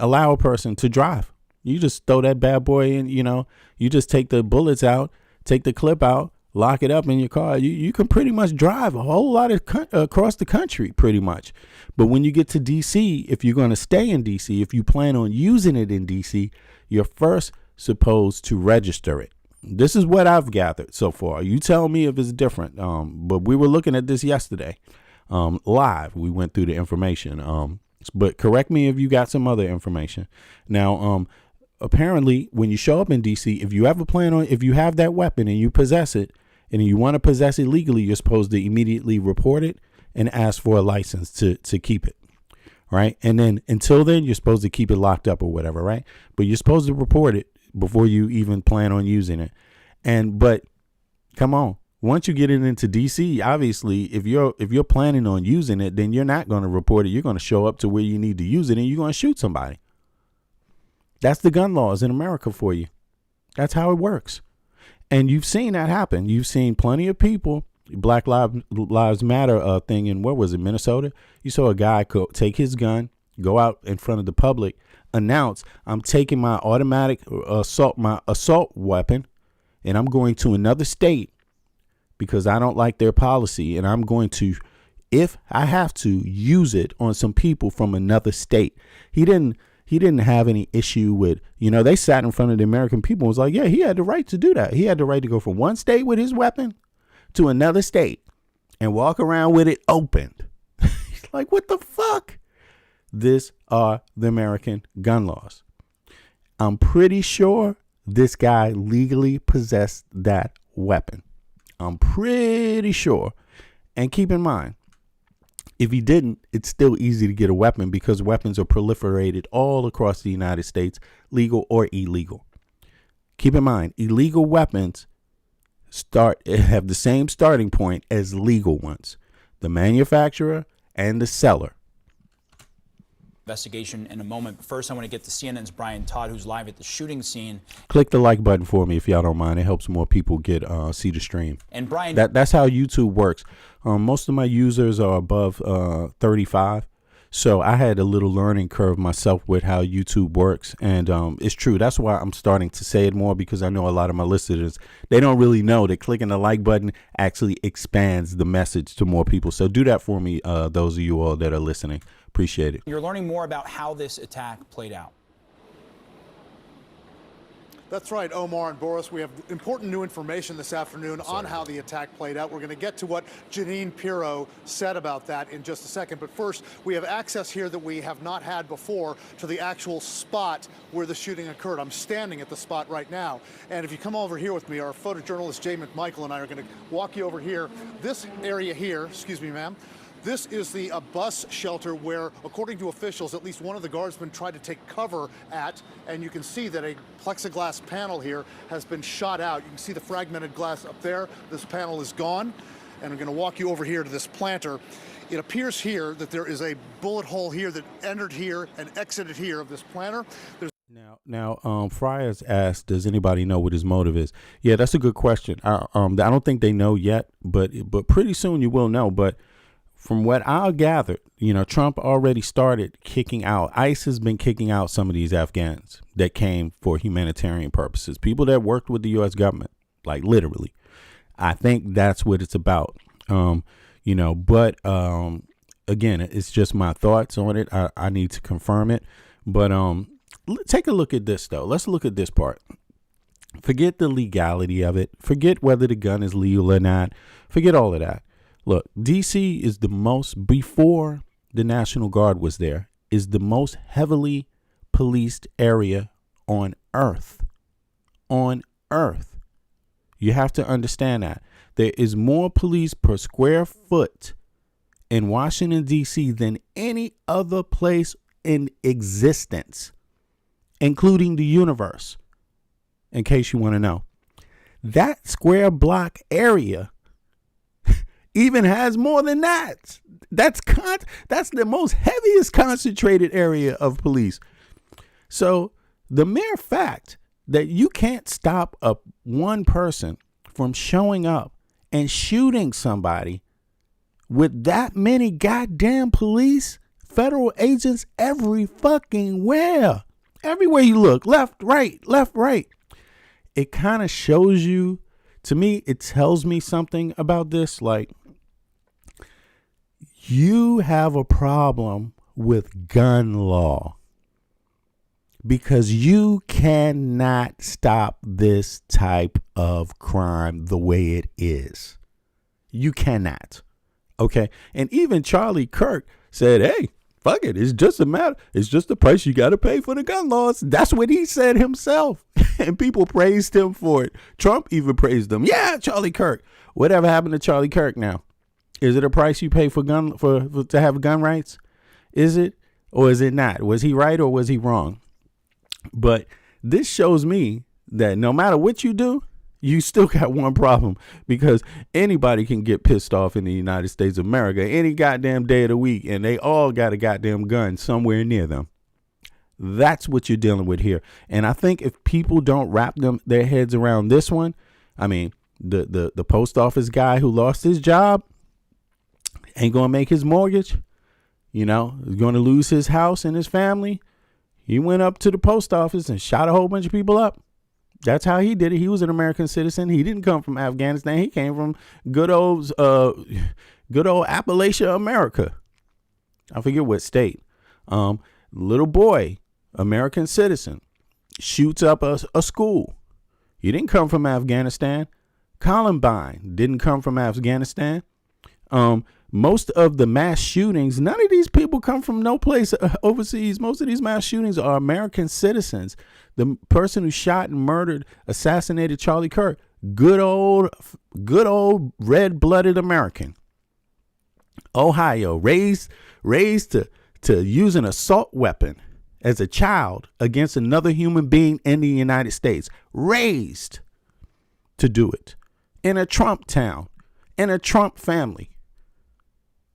a person to drive. You just throw that bad boy in, you know, you just take the bullets out, take the clip out, lock it up in your car. You can pretty much drive a whole lot across the country pretty much. But when you get to DC, if you're going to stay in DC, if you plan on using it in DC, you're first supposed to register it. This is what I've gathered so far. You tell me if it's different. But we were looking at this yesterday. Live. We went through the information. But correct me if you got some other information. Now, apparently, when you show up in DC, if you have that weapon and you possess it, and you want to possess it legally, you're supposed to immediately report it and ask for a license to keep it. Right. And then until then, you're supposed to keep it locked up or whatever. Right. But you're supposed to report it before you even plan on using it. But come on. Once you get it into DC, obviously, if you're planning on using it, then you're not going to report it. You're going to show up to where you need to use it and you're going to shoot somebody. That's the gun laws in America for you. That's how it works. And you've seen that happen. You've seen plenty of people, Black Lives Matter thing in, where was it, Minnesota? You saw a guy take his gun, go out in front of the public, announce, I'm taking my automatic assault weapon, and I'm going to another state because I don't like their policy, and I'm going to, if I have to, use it on some people from another state. He didn't have any issue with, they sat in front of the American people and was like, yeah, he had the right to do that. He had the right to go from one state with his weapon to another state and walk around with it opened. He's like, what the fuck? This are the American gun laws. I'm pretty sure this guy legally possessed that weapon. I'm pretty sure. And keep in mind, if he didn't, it's still easy to get a weapon because weapons are proliferated all across the United States, legal or illegal. Keep in mind, illegal weapons have the same starting point as legal ones. The manufacturer and the seller. Investigation in a moment. But first, I want to get to CNN's Brian Todd, who's live at the shooting scene. Click the like button for me if y'all don't mind. It helps more people get see the stream. And Brian, that's how YouTube works. Most of my users are above 35, so I had a little learning curve myself with how YouTube works, and it's true. That's why I'm starting to say it more, because I know a lot of my listeners, they don't really know that clicking the like button actually expands the message to more people. So do that for me, those of you all that are listening. Appreciate it. You're learning more about how this attack played out. That's right, Omar and Boris. We have important new information this afternoon on how the attack played out. We're going to get to what Jeanine Pirro said about that in just a second. But first, we have access here that we have not had before to the actual spot where the shooting occurred. I'm standing at the spot right now. And if you come over here with me, our photojournalist Jay McMichael and I are going to walk you over here. This area here, excuse me, ma'am. This is the bus shelter where, according to officials, at least one of the guardsmen tried to take cover at, and you can see that a plexiglass panel here has been shot out. You can see the fragmented glass up there. This panel is gone, and I'm going to walk you over here to this planter. It appears here that there is a bullet hole here that entered here and exited here of this planter. Now, Friars asked, does anybody know what his motive is? Yeah, that's a good question. I don't think they know yet, but pretty soon you will know. But from what I gathered, Trump already started kicking out. ICE has been kicking out some of these Afghans that came for humanitarian purposes, people that worked with the U.S. government, like literally. I think that's what it's about. But again, it's just my thoughts on it. I need to confirm it. But take a look at this, though. Let's look at this part. Forget the legality of it. Forget whether the gun is legal or not. Forget all of that. Look, D.C. is the most, before the National Guard was there, is the most heavily policed area on Earth. On Earth. You have to understand that. There is more police per square foot in Washington, D.C. than any other place in existence, including the universe, in case you want to know. That square block area even has more than that. That's the most heaviest concentrated area of police. So the mere fact that you can't stop one person from showing up and shooting somebody with that many goddamn police, federal agents every fucking where. Everywhere you look, left, right. It kind of shows you, to me, it tells me something about this. Like, you have a problem with gun law because you cannot stop this type of crime the way it is. You cannot. Okay. And even Charlie Kirk said, hey, fuck it. It's just the price you got to pay for the gun laws. That's what he said himself. And people praised him for it. Trump even praised him. Yeah, Charlie Kirk. Whatever happened to Charlie Kirk now? Is it a price you pay for to have gun rights? Is it, or is it not? Was he right or was he wrong? But this shows me that no matter what you do, you still got one problem, because anybody can get pissed off in the United States of America any goddamn day of the week, and they all got a goddamn gun somewhere near them. That's what you're dealing with here. And I think if people don't wrap their heads around this one, I mean, the post office guy who lost his job ain't going to make his mortgage, he's going to lose his house and his family. He went up to the post office and shot a whole bunch of people up. That's how he did it. He was an American citizen. He didn't come from Afghanistan. He came from good old Appalachia, America. I forget what state. Little boy, American citizen, shoots up a school. He didn't come from Afghanistan. Columbine didn't come from Afghanistan. Most of the mass shootings, none of these people come from no place overseas. Most of these mass shootings are American citizens. The person who shot and murdered, assassinated Charlie Kirk, good old red-blooded American. Ohio, raised to use an assault weapon as a child against another human being in the United States. Raised to do it in a Trump town, in a Trump family,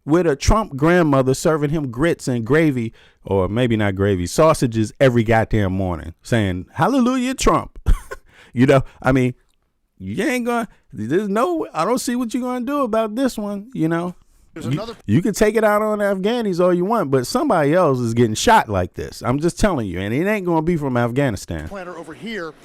with a Trump grandmother serving him grits and gravy, or maybe not gravy, sausages every goddamn morning, saying, "Hallelujah, Trump." You know, I mean, you ain't gonna, I don't see what you're gonna do about this one, you know. You can take it out on the Afghanis all you want, but somebody else is getting shot like this. I'm just telling you, and it ain't gonna be from Afghanistan. Planter over here.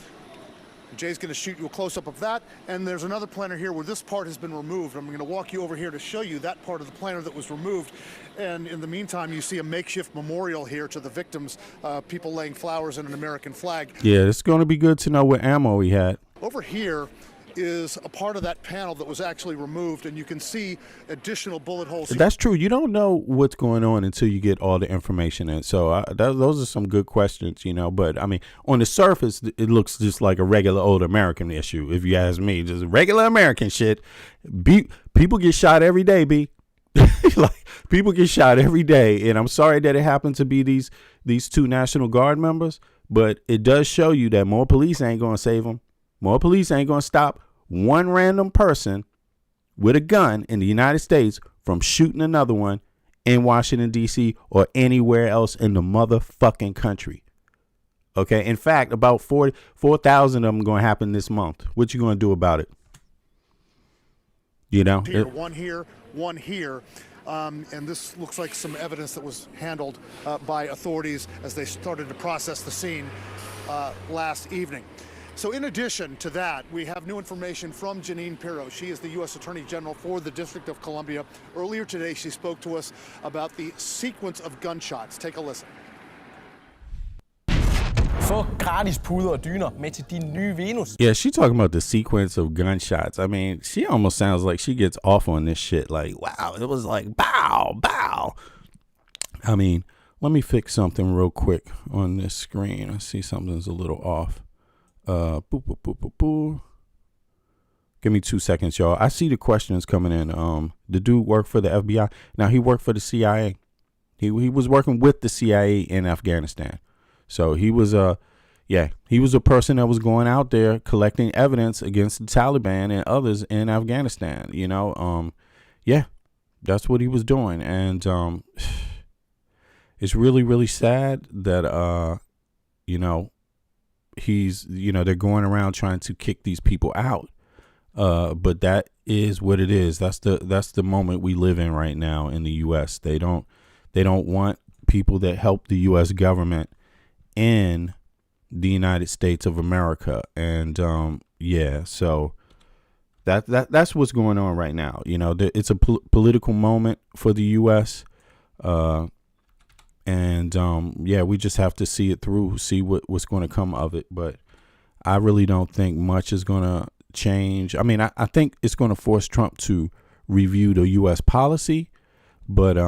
Jay's going to shoot you a close-up of that, and there's another planter here where this part has been removed. I'm going to walk you over here to show you that part of the planter that was removed, and in the meantime, you see a makeshift memorial here to the victims, people laying flowers and an American flag. Yeah, it's going to be good to know what ammo he had. Over here is a part of that panel that was actually removed, and you can see additional bullet holes. That's true. You don't know what's going on until you get all the information in. So those are some good questions, you know. But, I mean, on the surface, it looks just like a regular old American issue, if you ask me. Just regular American shit. People get shot every day, B. Like, people get shot every day. And I'm sorry that it happened to be these two National Guard members. But it does show you that more police ain't going to save them. More police ain't going to stop one random person with a gun in the United States from shooting another one in Washington, D.C. or anywhere else in the motherfucking country. Okay. In fact, about 4,000 of them going to happen this month. What you going to do about it? You know, one here. And this looks like some evidence that was handled by authorities as they started to process the scene last evening. So in addition to that, we have new information from Jeanine Pirro. She is the U.S. Attorney General for the District of Columbia. Earlier today, she spoke to us about the sequence of gunshots. Take a listen. Yeah, she talking about the sequence of gunshots. I mean, she almost sounds like she gets off on this shit. Like, wow, it was like, bow, bow. I mean, let me fix something real quick on this screen. I see something's a little off. Boop, boop, boop, boop, boop. Give me 2 seconds, y'all. I see the questions coming in. The dude worked for the FBI. Now he worked for the CIA. He was working with the CIA in Afghanistan. So he was a person that was going out there collecting evidence against the Taliban and others in Afghanistan. You know, that's what he was doing, and it's really, really sad that you know, they're going around trying to kick these people out. But that is what it is. That's the moment we live in right now in the U.S. They don't want people that help the U.S. government in the United States of America. And so that's what's going on right now. You know, it's a political moment for the U.S. We just have to see it through, see what's going to come of it. But I really don't think much is going to change. I mean, I think it's going to force Trump to review the U.S. policy. But,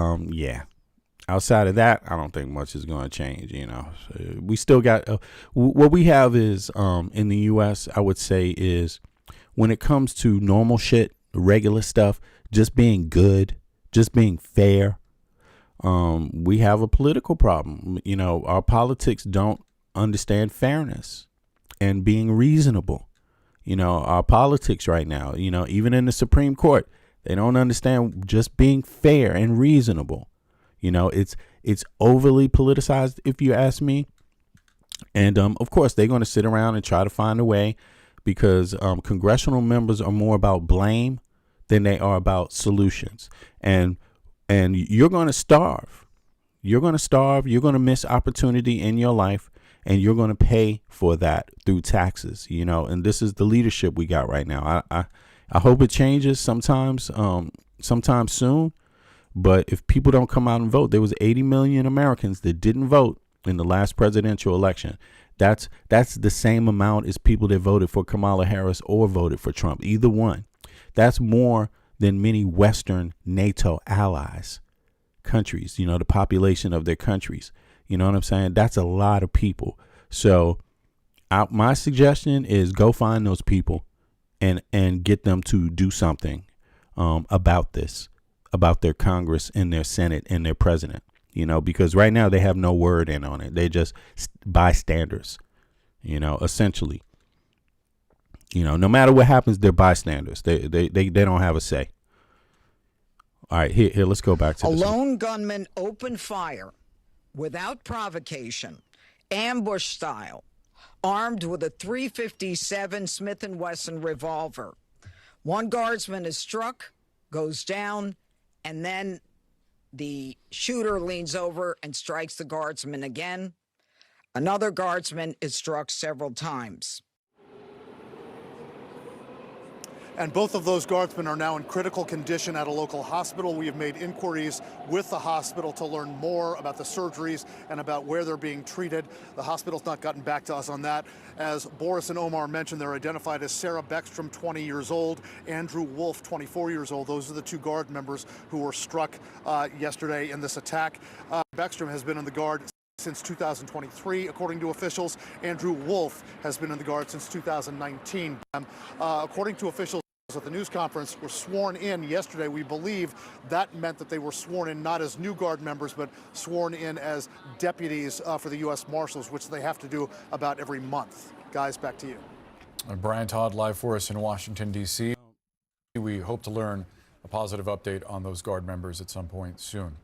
outside of that, I don't think much is going to change. You know, we still got what we have is in the U.S., I would say, is when it comes to normal shit, regular stuff, just being good, just being fair. We have a political problem. You know, our politics don't understand fairness and being reasonable. You know, our politics right now, you know, even in the Supreme Court, they don't understand just being fair and reasonable. You know, it's overly politicized, if you ask me. And of course, they're going to sit around and try to find a way, because congressional members are more about blame than they are about solutions. And you're going to starve. You're going to starve. You're going to miss opportunity in your life. and you're going to pay for that through taxes, you know, and this is the leadership we got right now. I hope it changes sometime soon. But if people don't come out and vote, there was 80 million Americans that didn't vote in the last presidential election. That's the same amount as people that voted for Kamala Harris or voted for Trump, either one. That's more than many Western NATO allies, countries, you know, the population of their countries. You know what I'm saying? That's a lot of people. So my suggestion is go find those people and get them to do something about this, about their Congress and their Senate and their president, you know, because right now they have no word in on it. They just bystanders, you know, essentially, you know, no matter what happens, they're bystanders. They don't have a say. All right, here, let's go back to a this lone one. gunman opened fire without provocation, ambush style, armed with a .357 Smith & Wesson revolver. One guardsman is struck, goes down, and then the shooter leans over and strikes the guardsman again. Another guardsman is struck several times. And both of those guardsmen are now in critical condition at a local hospital. We have made inquiries with the hospital to learn more about the surgeries and about where they're being treated. The hospital's not gotten back to us on that. As Boris and Omar mentioned, they're identified as Sarah Beckstrom, 20 years old, Andrew Wolf, 24 years old. Those are the two guard members who were struck yesterday in this attack. Beckstrom has been in the guard since 2023, according to officials. Andrew Wolf has been in the guard since 2019. According to officials at the news conference, were sworn in yesterday. We believe that meant that they were sworn in not as new guard members, but sworn in as deputies for the U.S. Marshals, which they have to do about every month. Guys, back to you. Brian Todd live for us in Washington, D.C. We hope to learn a positive update on those guard members at some point soon.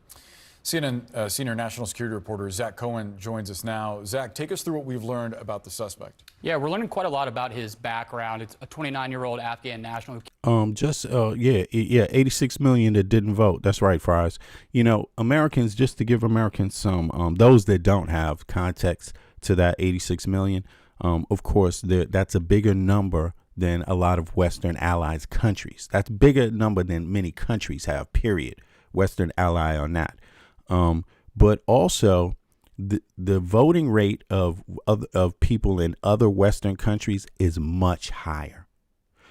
CNN senior national security reporter Zach Cohen joins us now. Zach, take us through what we've learned about the suspect. Yeah, we're learning quite a lot about his background. It's a 29-year-old Afghan national. 86 million that didn't vote. That's right, Fries. You know, Americans, just to give Americans some, those that don't have context to that 86 million, of course, that's a bigger number than a lot of Western allies countries. That's a bigger number than many countries have, period. Western ally or not. But also the voting rate of people in other Western countries is much higher.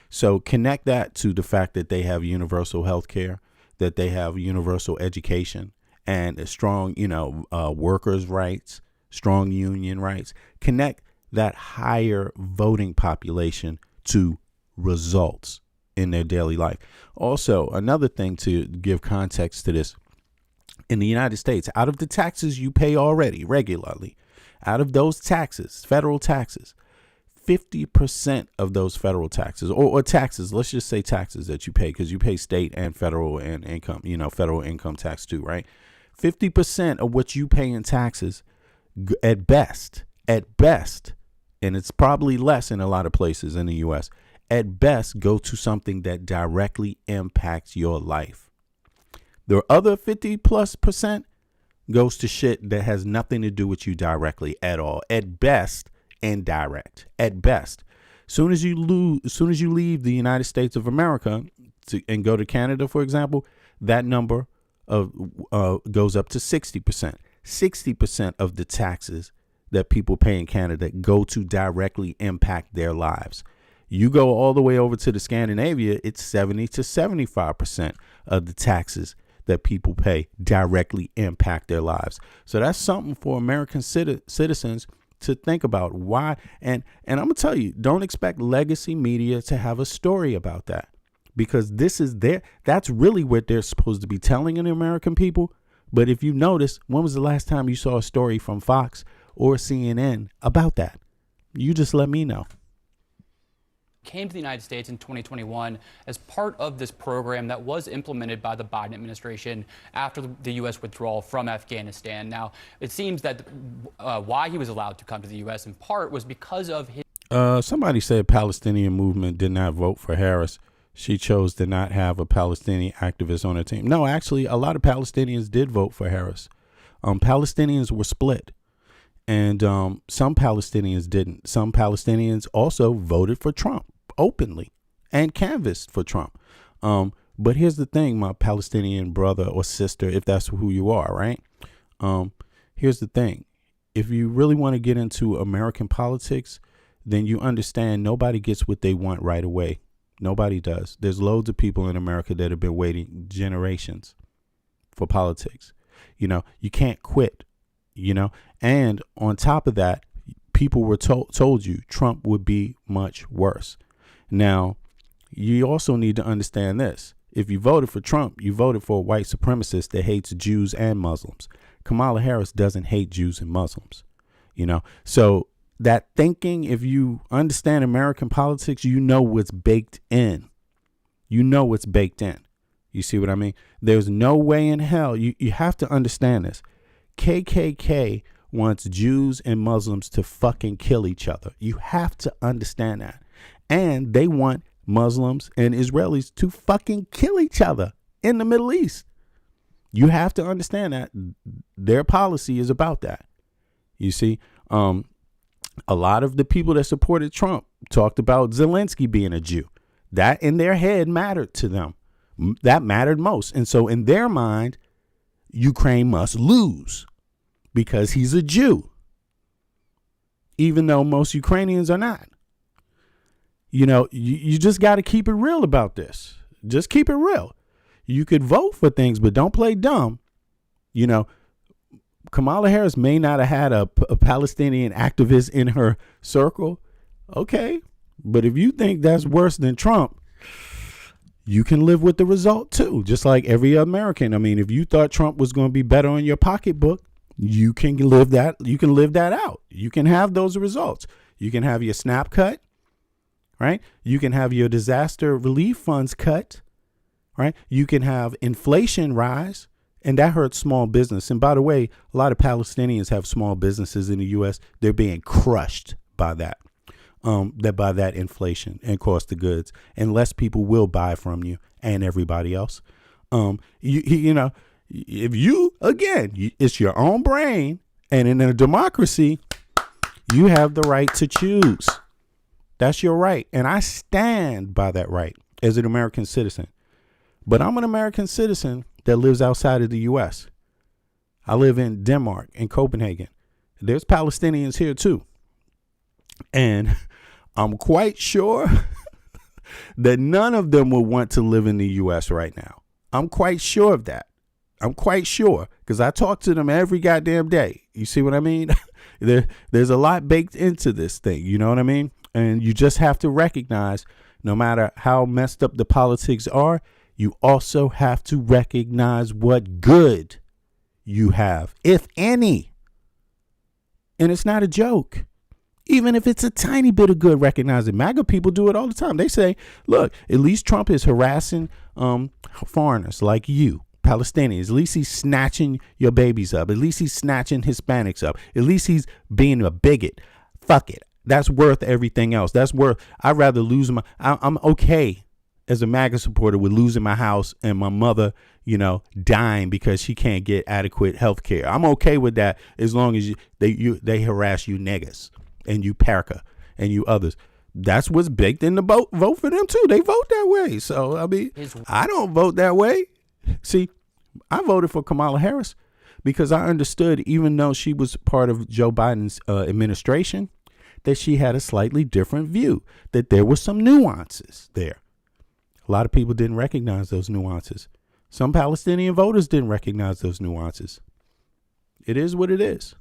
So connect that to the fact that they have universal health care, that they have universal education and a strong, workers' rights, strong union rights. Connect that higher voting population to results in their daily life. Also, another thing to give context to this, in the United States, out of the taxes you pay already regularly, out of those taxes, federal taxes, 50% of those federal taxes or taxes, let's just say taxes that you pay, because you pay state and federal and income, federal income tax too, right? 50% of what you pay in taxes at best, and it's probably less in a lot of places in the U.S., at best go to something that directly impacts your life. The other 50+% goes to shit that has nothing to do with you directly at all. At best, indirect. At best. Soon as you leave the United States of America and go to Canada, for example, that number goes up to 60%. 60% of the taxes that people pay in Canada go to directly impact their lives. You go all the way over to the Scandinavia, it's 70 to 75% of the taxes that people pay directly impact their lives. So that's something for American citizens to think about. Why? And I'm going to tell you, don't expect legacy media to have a story about that, because that's really what they're supposed to be telling the American people. But if you notice, when was the last time you saw a story from Fox or CNN about that? You just let me know. Came to the United States in 2021 as part of this program that was implemented by the Biden administration after the U.S. withdrawal from Afghanistan. Now, it seems that why he was allowed to come to the U.S. in part was because of his... Somebody said Palestinian movement did not vote for Harris. She chose to not have a Palestinian activist on her team. No, actually, a lot of Palestinians did vote for Harris. Palestinians were split. And some Palestinians didn't. Some Palestinians also voted for Trump openly and canvassed for Trump. But here's the thing, my Palestinian brother or sister, if that's who you are, right? Here's the thing. If you really want to get into American politics, then you understand nobody gets what they want right away. Nobody does. There's loads of people in America that have been waiting generations for politics. You know, you can't quit, you know. And on top of that, people were told you Trump would be much worse. Now, you also need to understand this. If you voted for Trump, you voted for a white supremacist that hates Jews and Muslims. Kamala Harris doesn't hate Jews and Muslims, you know. So that thinking, if you understand American politics, you know what's baked in. You know what's baked in. You see what I mean? There's no way in hell. You have to understand this. KKK wants Jews and Muslims to fucking kill each other. You have to understand that. And they want Muslims and Israelis to fucking kill each other in the Middle East. You have to understand that their policy is about that. You see, a lot of the people that supported Trump talked about Zelensky being a Jew. That in their head mattered to them. That mattered most. And so in their mind, Ukraine must lose because he's a Jew, even though most Ukrainians are not. You know, you just got to keep it real about this. Just keep it real. You could vote for things, but don't play dumb. You know, Kamala Harris may not have had a Palestinian activist in her circle. Okay. But if you think that's worse than Trump, you can live with the result, too. Just like every American. I mean, if you thought Trump was going to be better on your pocketbook, you can live that. You can live that out. You can have those results. You can have your SNAP cut. Right. You can have your disaster relief funds cut. Right. You can have inflation rise. And that hurts small business. And by the way, a lot of Palestinians have small businesses in the U.S. They're being crushed by that. By that inflation and cost of goods, and less people will buy from you and everybody else. You know, if you, again, it's your own brain, and in a democracy, you have the right to choose. That's your right. And I stand by that right as an American citizen. But I'm an American citizen that lives outside of the U.S. I live in Denmark, in Copenhagen. There's Palestinians here, too. And I'm quite sure that none of them will want to live in the U.S. right now. I'm quite sure of that. I'm quite sure because I talk to them every goddamn day. You see what I mean? There's a lot baked into this thing. You know what I mean? And you just have to recognize no matter how messed up the politics are, you also have to recognize what good you have, if any. And it's not a joke. Even if it's a tiny bit of good, recognize it. MAGA people do it all the time. They say, look, at least Trump is harassing foreigners like you, Palestinians. At least he's snatching your babies up. At least he's snatching Hispanics up. At least he's being a bigot. Fuck it. That's worth everything else. That's worth, I'd rather lose I'm okay as a MAGA supporter with losing my house and my mother, you know, dying because she can't get adequate health care. I'm okay with that as long as they harass you niggas. And you Parka and you others. That's what's baked in the vote for them, too. They vote that way. So, I mean, I don't vote that way. See, I voted for Kamala Harris because I understood, even though she was part of Joe Biden's administration, that she had a slightly different view, that there were some nuances there. A lot of people didn't recognize those nuances. Some Palestinian voters didn't recognize those nuances. It is what it is.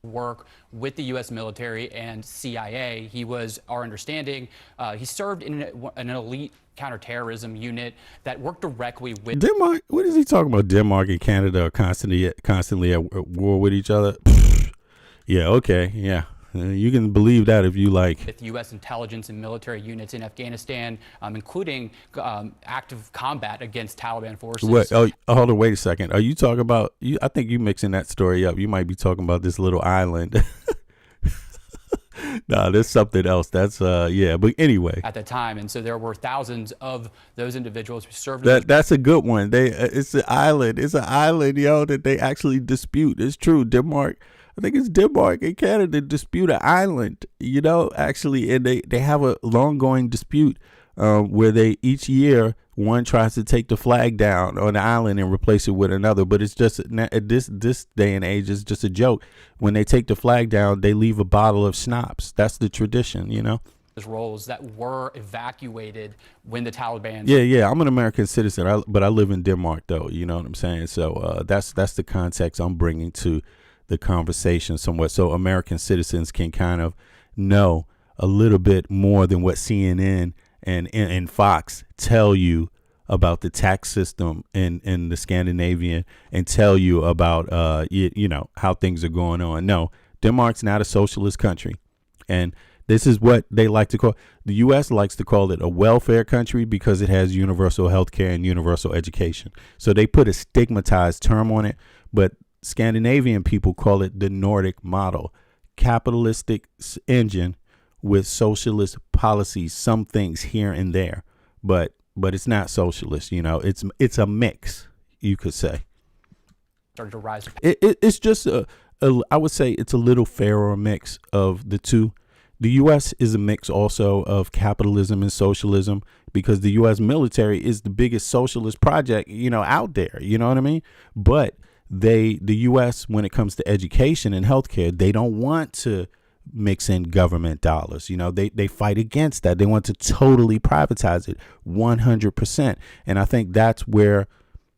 Work with the U.S. military and CIA. He was, our understanding, he served in an elite counterterrorism unit that worked directly with Denmark. What is he talking about? Denmark and Canada are constantly at war with each other. Yeah, okay, yeah. You can believe that if you like. With U.S. intelligence and military units in Afghanistan, including active combat against Taliban forces. What? Oh, hold on, wait a second. Are you talking about? I think you mixing that story up. You might be talking about this little island No, there's something else. That's yeah. But anyway, at the time, and so there were thousands of those individuals who served. That's a good one. It's an island. It's an island, yo, that they actually dispute. It's true. Denmark. I think it's Denmark and Canada dispute an island, you know, actually, and they have a long-going dispute where they each year one tries to take the flag down on the island and replace it with another. But it's just at this day and age, it's just a joke. When they take the flag down, they leave a bottle of schnapps. That's the tradition, you know. Roles that were evacuated when the Taliban. Yeah. I'm an American citizen, but I live in Denmark, though. You know what I'm saying? So that's the context I'm bringing to the conversation somewhat, so American citizens can kind of know a little bit more than what CNN and Fox tell you about the tax system in the Scandinavian and tell you about you know, how things are going on. No, Denmark's not a socialist country, and this is what they like to call. The U.S. likes to call it a welfare country because it has universal health care and universal education. So they put a stigmatized term on it, but Scandinavian people call it the Nordic model, capitalistic engine with socialist policies, some things here and there, but it's not socialist. You know, it's a mix, you could say. Started to rise. It's just I would say it's a little fairer mix of the two. The U.S. is a mix also of capitalism and socialism because the U.S. military is the biggest socialist project, you know, out there. You know what I mean? But the U.S., when it comes to education and healthcare, they don't want to mix in government dollars. You know, they fight against that. They want to totally privatize it 100%. And I think that's where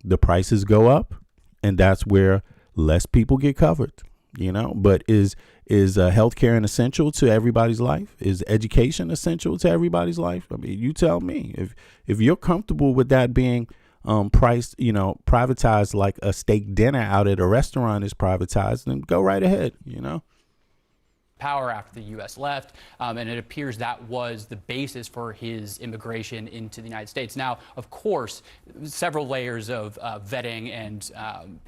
the prices go up, and that's where less people get covered, you know. But is healthcare an essential to everybody's life? Is education essential to everybody's life? I mean, you tell me. If you're comfortable with that being priced, you know, privatized like a steak dinner out at a restaurant is privatized, then go right ahead, you know. Power after the U.S. left, and it appears that was the basis for his immigration into the United States. Now, of course, several layers of vetting and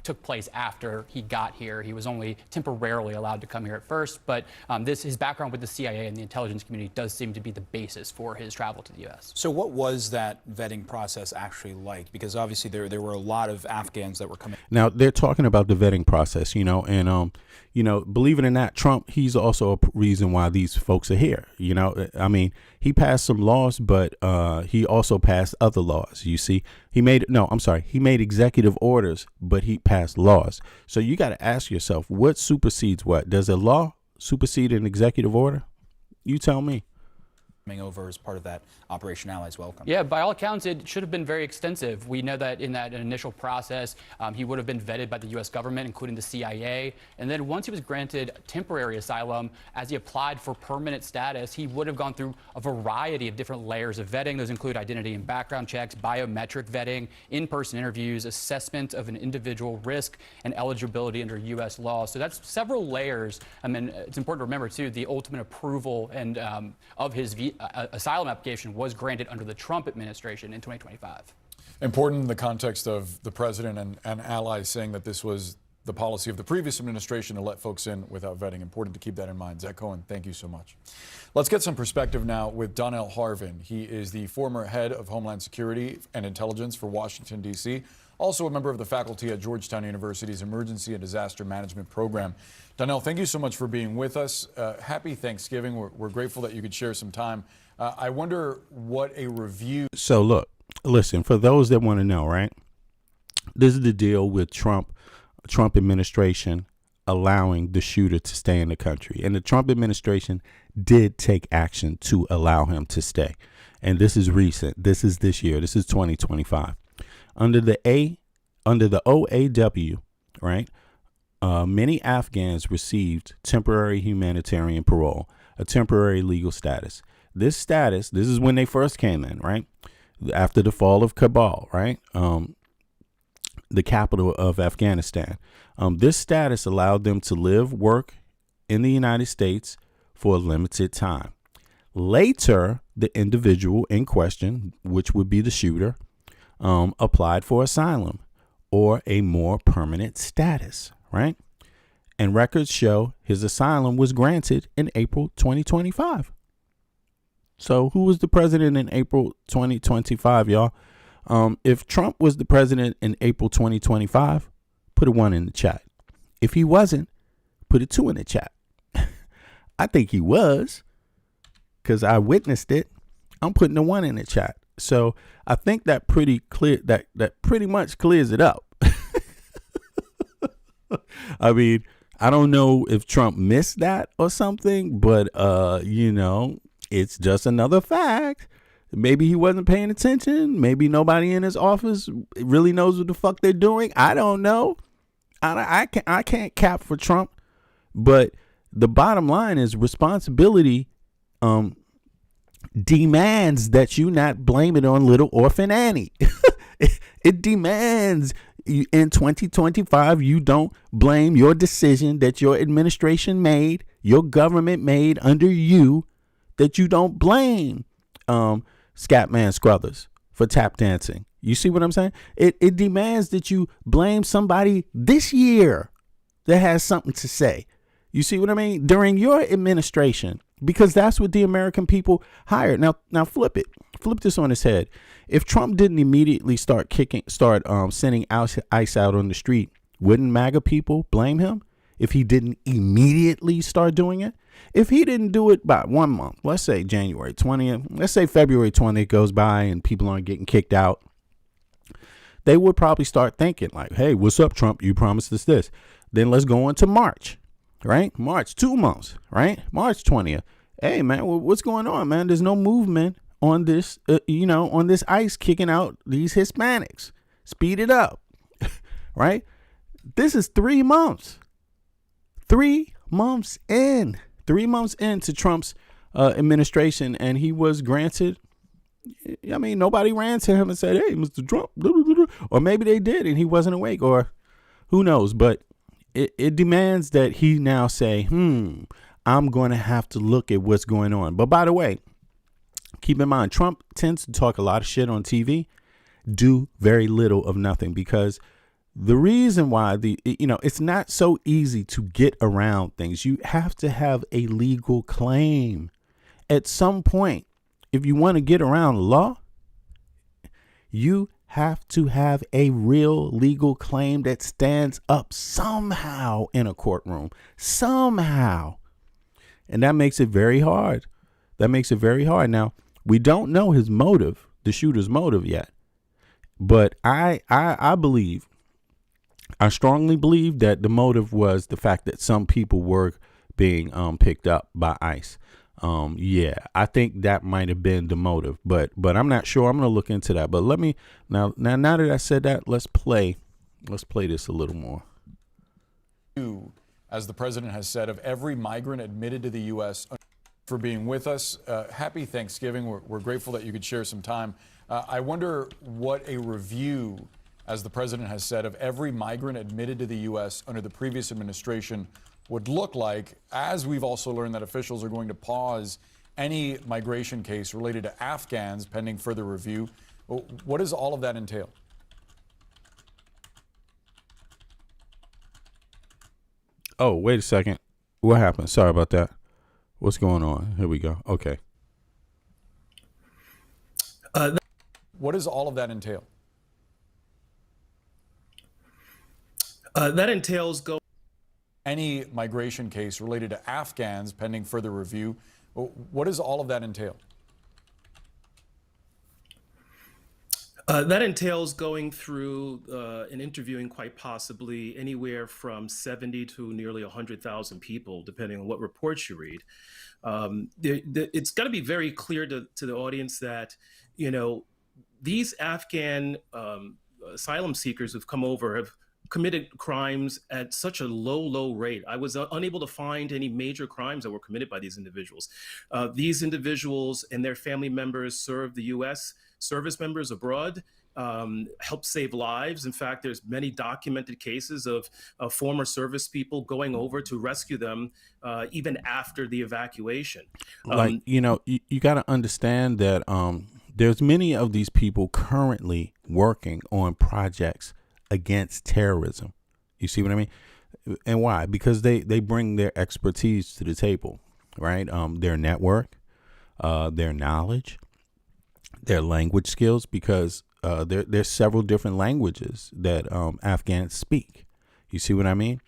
took place after he got here. He was only temporarily allowed to come here at first, but his background with the CIA and the intelligence community does seem to be the basis for his travel to the U.S. So what was that vetting process actually like? Because obviously there were a lot of Afghans that were coming. Now, they're talking about the vetting process, you know, and you know, believe it or not, Trump, he's also a reason why these folks are here. You know, I mean, he passed some laws, but he also passed other laws. You see, he made executive orders, but he passed laws. So you got to ask yourself, what supersedes what? Does a law supersede an executive order? You tell me. Over as part of that Operation Allies Welcome. Yeah, by all accounts, it should have been very extensive. We know that in that initial process, he would have been vetted by the U.S. government, including the CIA. And then once he was granted temporary asylum, as he applied for permanent status, he would have gone through a variety of different layers of vetting. Those include identity and background checks, biometric vetting, in-person interviews, assessment of an individual risk, and eligibility under U.S. law. So that's several layers. And it's important to remember, too, the ultimate approval and of his asylum application was granted under the Trump administration in 2025. Important in the context of the president and allies saying that this was the policy of the previous administration to let folks in without vetting. Important to keep that in mind. Zach Cohen, thank you so much. Let's get some perspective now with Donnell Harvin. He is the former head of Homeland Security and Intelligence for Washington, D.C., also a member of the faculty at Georgetown University's Emergency and Disaster Management Program. Donnell, thank you so much for being with us. Happy Thanksgiving. We're grateful that you could share some time. I wonder what a review. So look, listen, for those that want to know, right? This is the deal with Trump administration allowing the shooter to stay in the country. And the Trump administration did take action to allow him to stay. And this is recent. This is this year. This is 2025. Under the OAW, right? Many Afghans received temporary humanitarian parole, a temporary legal status. This is when they first came in, right? After the fall of Kabul, right? The capital of Afghanistan. This status allowed them to live, work in the United States for a limited time. Later, the individual in question, which would be the shooter, applied for asylum or a more permanent status, right? And records show his asylum was granted in April 2025. So who was the president in April 2025, y'all? If Trump was the president in April 2025, put a 1 in the chat. If he wasn't, put a 2 in the chat. I think he was, because I witnessed it. I'm putting a 1 in the chat. So I think that pretty much clears it up. I mean, I don't know if Trump missed that or something, but it's just another fact. Maybe he wasn't paying attention. Maybe nobody in his office really knows what the fuck they're doing. I don't know. I can't cap for Trump, but the bottom line is responsibility demands that you not blame it on little orphan Annie. It demands in 2025 you don't blame your decision that your administration made, your government made under you, that you don't blame Scatman Scruthers for tap dancing. You see what I'm saying? It demands that you blame somebody this year that has something to say. You see what I mean? During your administration, because that's what the American people hired. Now flip it. Flip this on its head. If Trump didn't immediately start sending ICE out on the street, wouldn't MAGA people blame him? If he didn't immediately start doing it? If he didn't do it by 1 month, let's say January 20th, let's say February 20th goes by and people aren't getting kicked out, they would probably start thinking like, hey, what's up, Trump? You promised us this. Then let's go on to March, right? March, 2 months, right? March 20th. Hey, man, what's going on, man? There's no movement on this, on this ICE kicking out these Hispanics. Speed it up, right? This is 3 months. 3 months in. 3 months into Trump's administration, and he was granted. I mean, nobody ran to him and said, hey, Mr. Trump, or maybe they did and he wasn't awake, or who knows. But it demands that he now say, I'm going to have to look at what's going on. But by the way, keep in mind, Trump tends to talk a lot of shit on TV, do very little of nothing, because the reason why it's not so easy to get around things. You have to have a legal claim at some point. If you want to get around law, you have to have a real legal claim that stands up somehow in a courtroom, somehow. And that makes it very hard. Now, we don't know his motive, the shooter's motive yet. But I strongly believe that the motive was the fact that some people were being picked up by ICE. I think that might have been the motive, but I'm not sure. I'm going to look into that. But let me now that I said that, let's play this a little more. As the president has said, of every migrant admitted to the U.S. for being with us. Happy Thanksgiving. We're grateful that you could share some time. I wonder what a review, as the president has said, of every migrant admitted to the U.S. under the previous administration would look like, as we've also learned that officials are going to pause any migration case related to Afghans pending further review. What does all of that entail? Oh, wait a second. What happened? Sorry about that. What's going on? Here we go. Okay. What does all of that entail? That entails any migration case related to Afghans pending further review. What does all of that entail? That entails going through and interviewing quite possibly anywhere from 70 to nearly 100,000 people, depending on what reports you read. It's got to be very clear to the audience that, these Afghan asylum seekers who've come over have committed crimes at such a low rate. I was unable to find any major crimes that were committed by these individuals. These individuals and their family members serve the U.S. service members abroad, help save lives. In fact, there's many documented cases of former service people going over to rescue them even after the evacuation. You got to understand that there's many of these people currently working on projects against terrorism. You see what I mean? And why? Because they bring their expertise to the table, right? Their network, their knowledge, their language skills, because there's several different languages that Afghans speak. You see what I mean?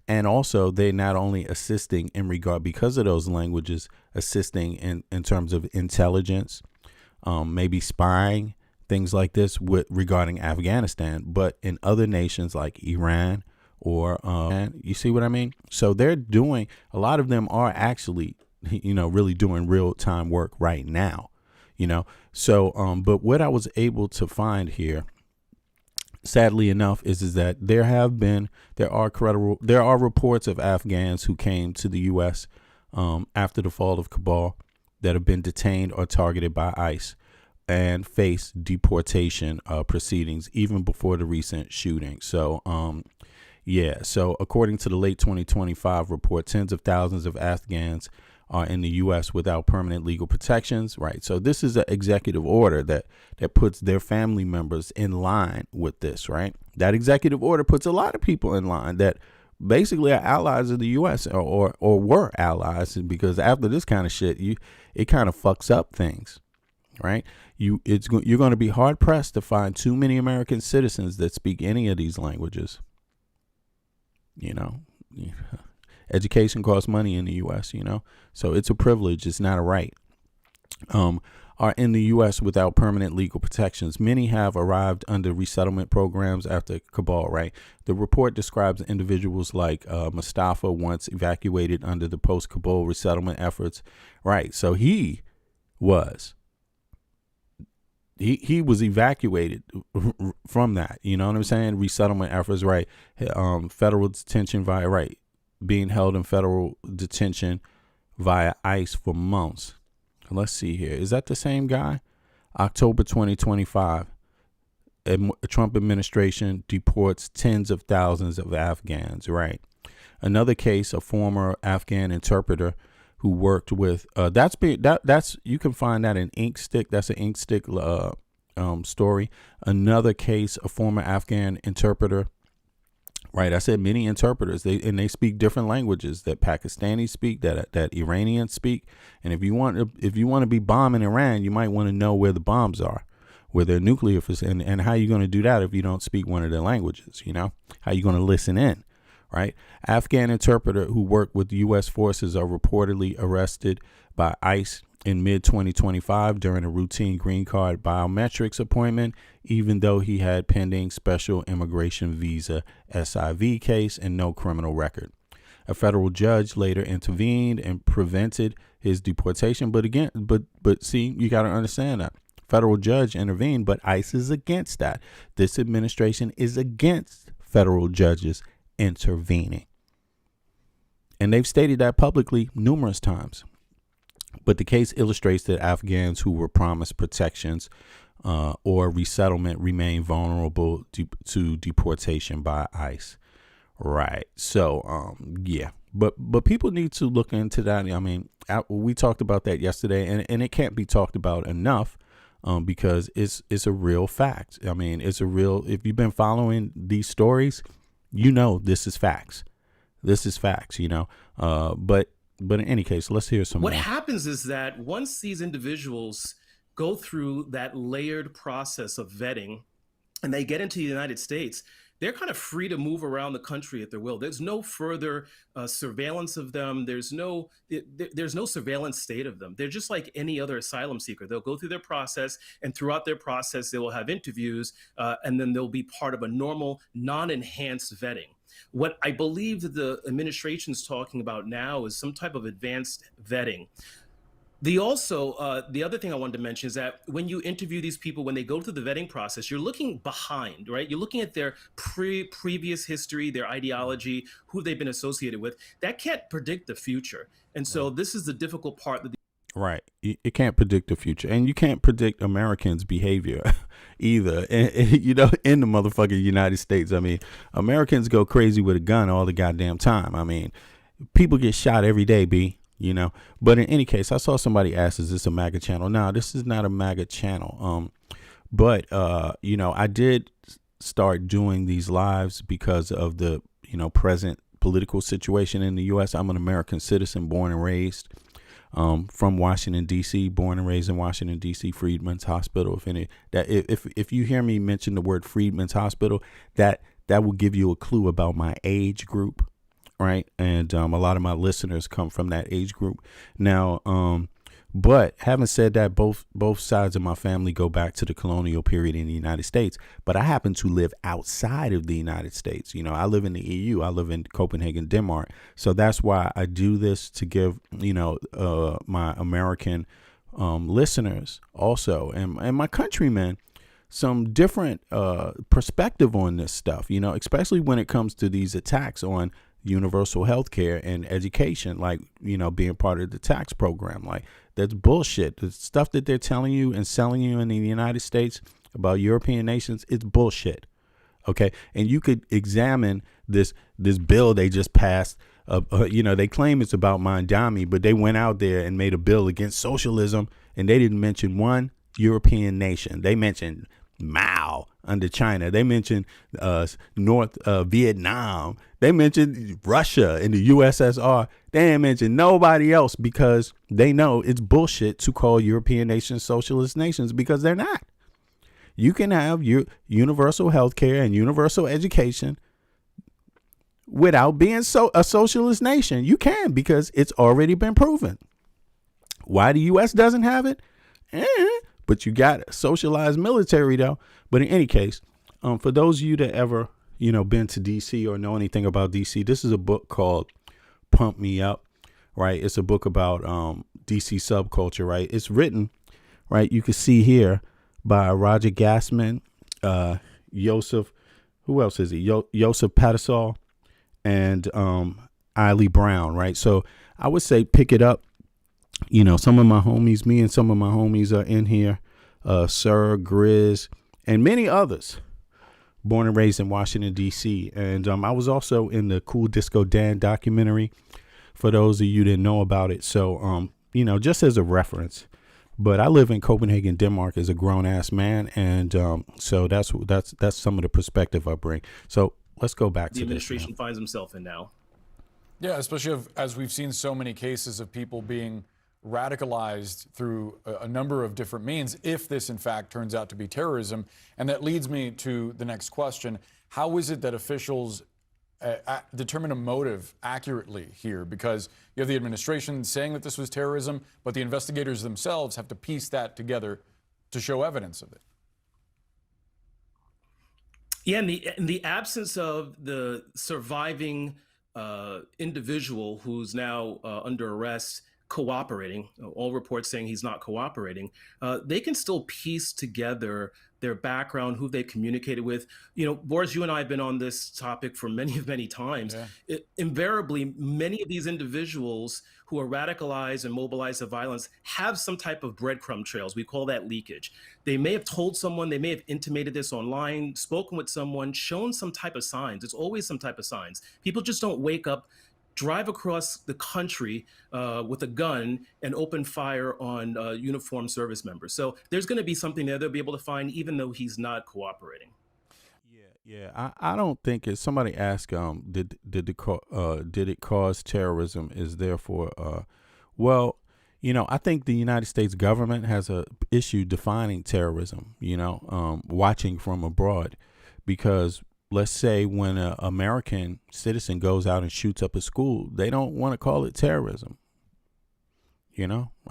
And also, they're not only assisting in regard, because of those languages, assisting in terms of intelligence, maybe spying, things like this regarding Afghanistan, but in other nations like Iran or, you see what I mean? So they're doing, a lot of them are actually, really doing real time work right now, So, but what I was able to find here, sadly enough, is that there are reports of Afghans who came to the U.S. After the fall of Kabul that have been detained or targeted by ICE and face deportation proceedings even before the recent shooting. So, so according to the late 2025 report, tens of thousands of Afghans are in the U.S. without permanent legal protections, right? So this is an executive order that puts their family members in line with this, right? That executive order puts a lot of people in line that basically are allies of the U.S. or were allies, because after this kind of shit, it kind of fucks up things, right? You're going to be hard pressed to find too many American citizens that speak any of these languages. Education costs money in the U.S., so it's a privilege. It's not a right. Are in the U.S. without permanent legal protections. Many have arrived under resettlement programs after Kabul, right? The report describes individuals like Mustafa, once evacuated under the post-Kabul resettlement efforts, right? So he was evacuated from that, you know what I'm saying? Resettlement efforts, right? Federal detention via, right? Being held in federal detention via ICE for months. Let's see here. Is that the same guy? October 2025. Trump administration deports tens of thousands of Afghans, right? Another case, a former Afghan interpreter who worked with, that's you can find that in Inkstick. That's an Inkstick story. Another case, a former Afghan interpreter. Right, I said many interpreters. They speak different languages that Pakistanis speak, that Iranians speak. And if you want to be bombing Iran, you might want to know where the bombs are, where their nuclear facility, and how you going to do that if you don't speak one of their languages. How you going to listen in, right? Afghan interpreter who worked with U.S. forces are reportedly arrested by ICE in mid-2025 during a routine green card biometrics appointment, even though he had pending special immigration visa SIV case and no criminal record. A federal judge later intervened and prevented his deportation. But again, but see, you got to understand that. Federal judge intervened, but ICE is against that. This administration is against federal judges intervening. And they've stated that publicly numerous times. But the case illustrates that Afghans who were promised protections or resettlement remain vulnerable to deportation by ICE. Right. So, yeah. But people need to look into that. I mean, we talked about that yesterday, and it can't be talked about enough because it's a real fact. I mean, it's a real, if you've been following these stories, this is facts. This is facts, But in any case, let's hear some more. What more. happens is that once these individuals go through that layered process of vetting and they get into the United States, they're kind of free to move around the country at their will. There's no further surveillance of them. There's no surveillance state of them. They're just like any other asylum seeker. They'll go through their process, and throughout their process, they will have interviews, and then they'll be part of a normal, non-enhanced vetting. What I believe that the administration is talking about now is some type of advanced vetting. The other thing I wanted to mention is that when you interview these people, when they go through the vetting process, you're looking behind, right? You're looking at their previous history, their ideology, who they've been associated with. That can't predict the future. And so this is the difficult part. Right. It can't predict the future. And you can't predict Americans' behavior either. And, in the motherfucking United States, I mean, Americans go crazy with a gun all the goddamn time. I mean, people get shot every day, B. But in any case, I saw somebody ask, is this a MAGA channel? No, this is not a MAGA channel. But I did start doing these lives because of the, present political situation in the U.S. I'm an American citizen, born and raised from Washington, D.C., born and raised in Washington, D.C., Freedmen's Hospital. If you hear me mention the word Freedmen's Hospital, that will give you a clue about my age group, right? And a lot of my listeners come from that age group. Now, but having said that, both sides of my family go back to the colonial period in the United States. But I happen to live outside of the United States. You know, I live in the EU. I live in Copenhagen, Denmark. So that's why I do this, to give, my American listeners also and my countrymen some different perspective on this stuff, especially when it comes to these attacks on universal health care and education, like, being part of the tax program. Like, that's bullshit. The stuff that they're telling you and selling you in the United States about European nations, it's bullshit. Okay. And you could examine this bill they just passed. They claim it's about Mandami, but they went out there and made a bill against socialism, and they didn't mention one European nation. They mentioned Mao under China. They mentioned North Vietnam. They mentioned Russia and the USSR. They didn't mention nobody else, because they know it's bullshit to call European nations socialist nations, because they're not. You can have your universal health care and universal education without being a socialist nation. You can, because it's already been proven. Why the U.S. doesn't have it? But you got a socialized military, though. But in any case, for those of you that ever, been to D.C. or know anything about D.C., this is a book called Pump Me Up, right? It's a book about D.C. subculture, right? It's written, right, you can see here, by Roger Gassman, Joseph, who else is he? Joseph Patterson, and Eiley Brown, right? So I would say pick it up. Some of my homies, me and some of my homies are in here, Sir, Grizz, and many others, born and raised in Washington, D.C. And I was also in the Cool Disco Dan documentary, for those of you that know about it. So, just as a reference. But I live in Copenhagen, Denmark, as a grown ass man. And so that's some of the perspective I bring. So let's go back to the this. administration finds himself in now. Yeah, especially as we've seen so many cases of people being radicalized through a number of different means, if this in fact turns out to be terrorism. And that leads me to the next question. How is it that officials determine a motive accurately here? Because you have the administration saying that this was terrorism, but the investigators themselves have to piece that together to show evidence of it. Yeah, in the absence of the surviving individual who's now under arrest cooperating, all reports saying he's not cooperating, they can still piece together their background, who they communicated with. Boris, you and I have been on this topic for many times. Yeah. Invariably, many of these individuals who are radicalized and mobilized to violence have some type of breadcrumb trails. We call that leakage. They may have told someone, they may have intimated this online, spoken with someone, shown some type of signs. It's always some type of signs. People just don't wake up, drive across the country with a gun and open fire on uniformed service members. So there's going to be something there they'll be able to find, even though he's not cooperating. Yeah. I don't think it's, somebody asked, did it cause terrorism? Is therefore, well, I think the United States government has a issue defining terrorism, watching from abroad, because let's say when an American citizen goes out and shoots up a school, they don't want to call it terrorism.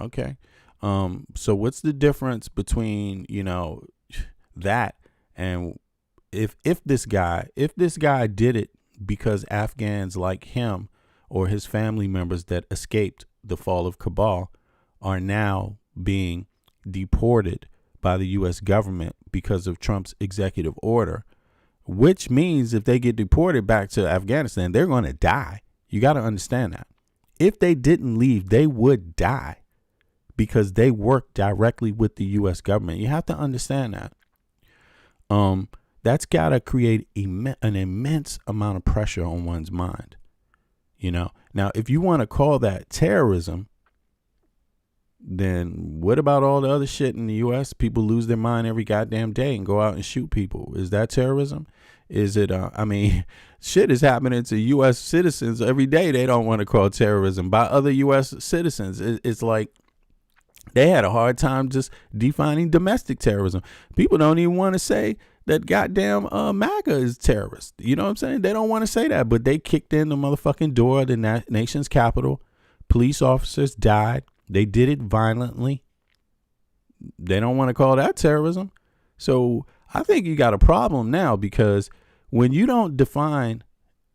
Okay. So what's the difference between, that and if this guy did it because Afghans like him or his family members that escaped the fall of Kabul are now being deported by the U.S. government because of Trump's executive order, which means if they get deported back to Afghanistan, they're going to die. You got to understand that. If they didn't leave, they would die because they work directly with the U.S. government. You have to understand that. That's got to create an immense amount of pressure on one's mind. Now, if you want to call that terrorism, then what about all the other shit in the U.S.? People lose their mind every goddamn day and go out and shoot people. Is that terrorism? Is it, I mean, shit is happening to U.S. citizens every day they don't want to call terrorism by other U.S. citizens. It's like they had a hard time just defining domestic terrorism. People don't even want to say that goddamn MAGA is terrorist. You know what I'm saying? They don't want to say that, but they kicked in the motherfucking door of the nation's capital. Police officers died. They did it violently. They don't want to call that terrorism. So I think you got a problem now, because when you don't define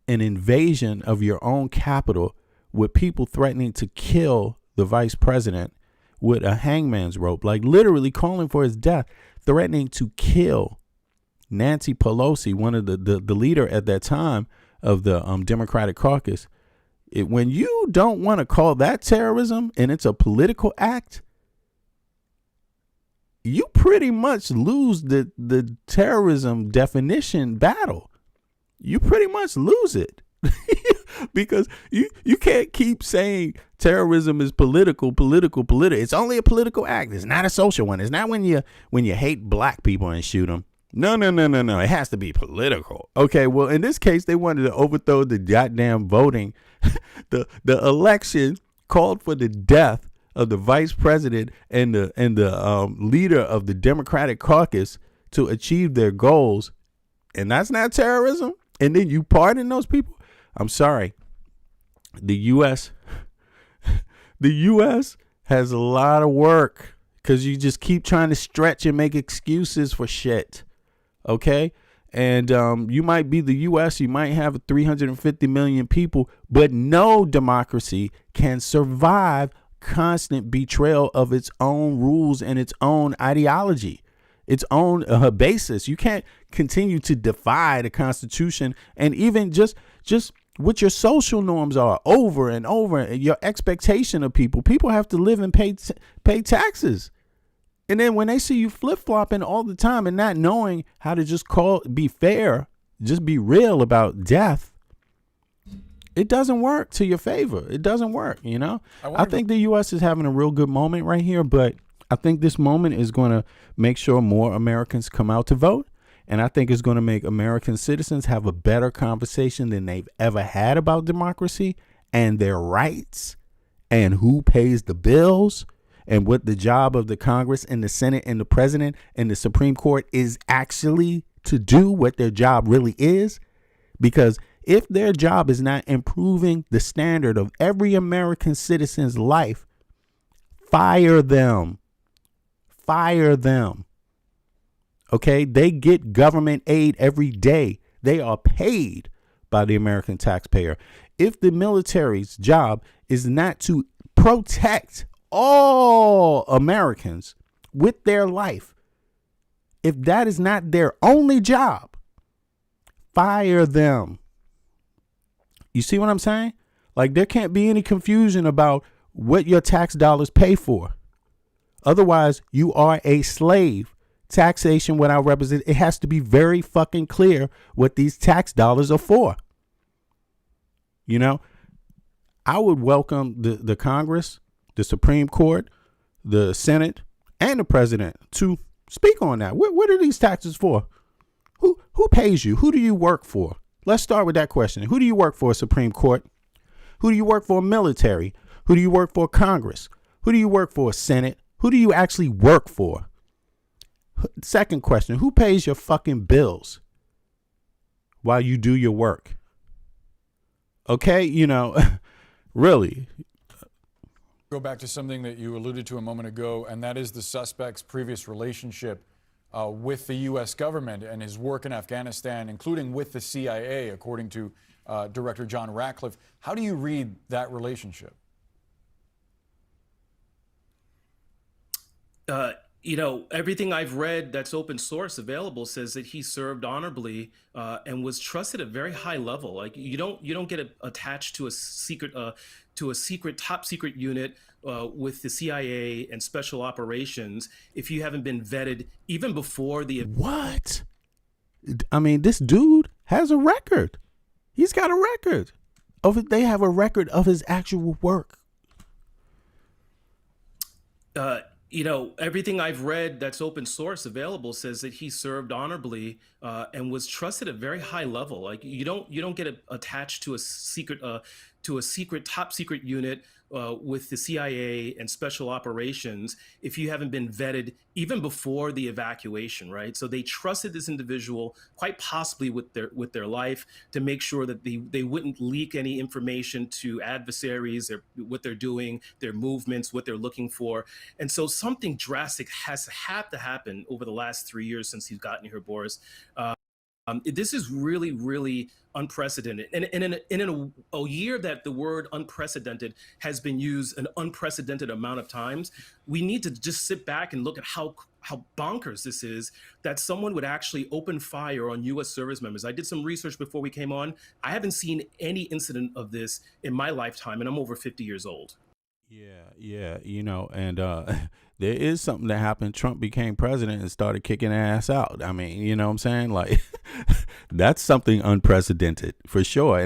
an invasion of your own capital with people threatening to kill the vice president with a hangman's rope, like literally calling for his death, threatening to kill Nancy Pelosi, one of the leader at that time of the Democratic caucus. When you don't want to call that terrorism and it's a political act, you pretty much lose the terrorism definition battle. You pretty much lose it. Because you can't keep saying terrorism is political. It's only a political act. It's not a social one. It's not when you hate black people and shoot them. No. It has to be political. Okay, well, in this case, they wanted to overthrow the goddamn voting. The election called for the death of the vice president and the leader of the Democratic caucus to achieve their goals. And that's not terrorism. And then you pardon those people. I'm sorry. The U.S. has a lot of work, because you just keep trying to stretch and make excuses for shit. Okay. And you might be the U.S. You might have 350 million people, but no democracy can survive constant betrayal of its own rules and its own ideology, its own basis. You can't continue to defy the Constitution and even just what your social norms are over and over, your expectation of people. People have to live and pay taxes. And then when they see you flip-flopping all the time and not knowing how to just be fair, just be real about death, it doesn't work to your favor. It doesn't work, you know? I think the U.S. is having a real good moment right here, but I think this moment is going to make sure more Americans come out to vote. And I think it's going to make American citizens have a better conversation than they've ever had about democracy and their rights and who pays the bills and what the job of the Congress and the Senate and the president and the Supreme Court is actually to do, what their job really is. Because if their job is not improving the standard of every American citizen's life, fire them. Fire them. Okay, they get government aid every day. They are paid by the American taxpayer. If the military's job is not to protect all Americans with their life, if that is not their only job, fire them. You see what I'm saying? Like, there can't be any confusion about what your tax dollars pay for. Otherwise, you are a slave. Taxation without representation. It has to be very fucking clear what these tax dollars are for. You know, I would welcome the Congress, the Supreme Court, the Senate, and the president to speak on that. What are these taxes for? Who pays you? Who do you work for? Let's start with that question. Who do you work for, Supreme Court? Who do you work for, military? Who do you work for, Congress? Who do you work for, Senate? Who do you actually work for? Second question, who pays your fucking bills while you do your work? Okay, you know, really. Go back to something that you alluded to a moment ago, and that is the suspect's previous relationship with the U.S. government and his work in Afghanistan, including with the CIA, according to Director John Ratcliffe. How do you read that relationship? You know, everything I've read that's open source available says that he served honorably and was trusted at a very high level. Like, you don't get attached to a secret top secret unit with the CIA and special operations if you haven't been vetted even before the. What? I mean, this dude has a record. He's got a record of it. They have a record of his actual work. Everything I've read that's open source available says that he served honorably and was trusted at a very high level. Like you don't get attached to a secret top secret unit with the CIA and special operations if you haven't been vetted even before the evacuation, right? So they trusted this individual quite possibly with their life to make sure that they wouldn't leak any information to adversaries, what they're doing, their movements, what they're looking for. And so something drastic has had to happen over the last 3 years since he's gotten here, Boris. This is really, really unprecedented. And in a year that the word unprecedented has been used an unprecedented amount of times, we need to just sit back and look at how bonkers this is, that someone would actually open fire on U.S. service members. I did some research before we came on. I haven't seen any incident of this in my lifetime, and I'm over 50 years old. Yeah, and there is something that happened. Trump became president and started kicking ass out. I mean, you know what I'm saying? Like, that's something unprecedented for sure.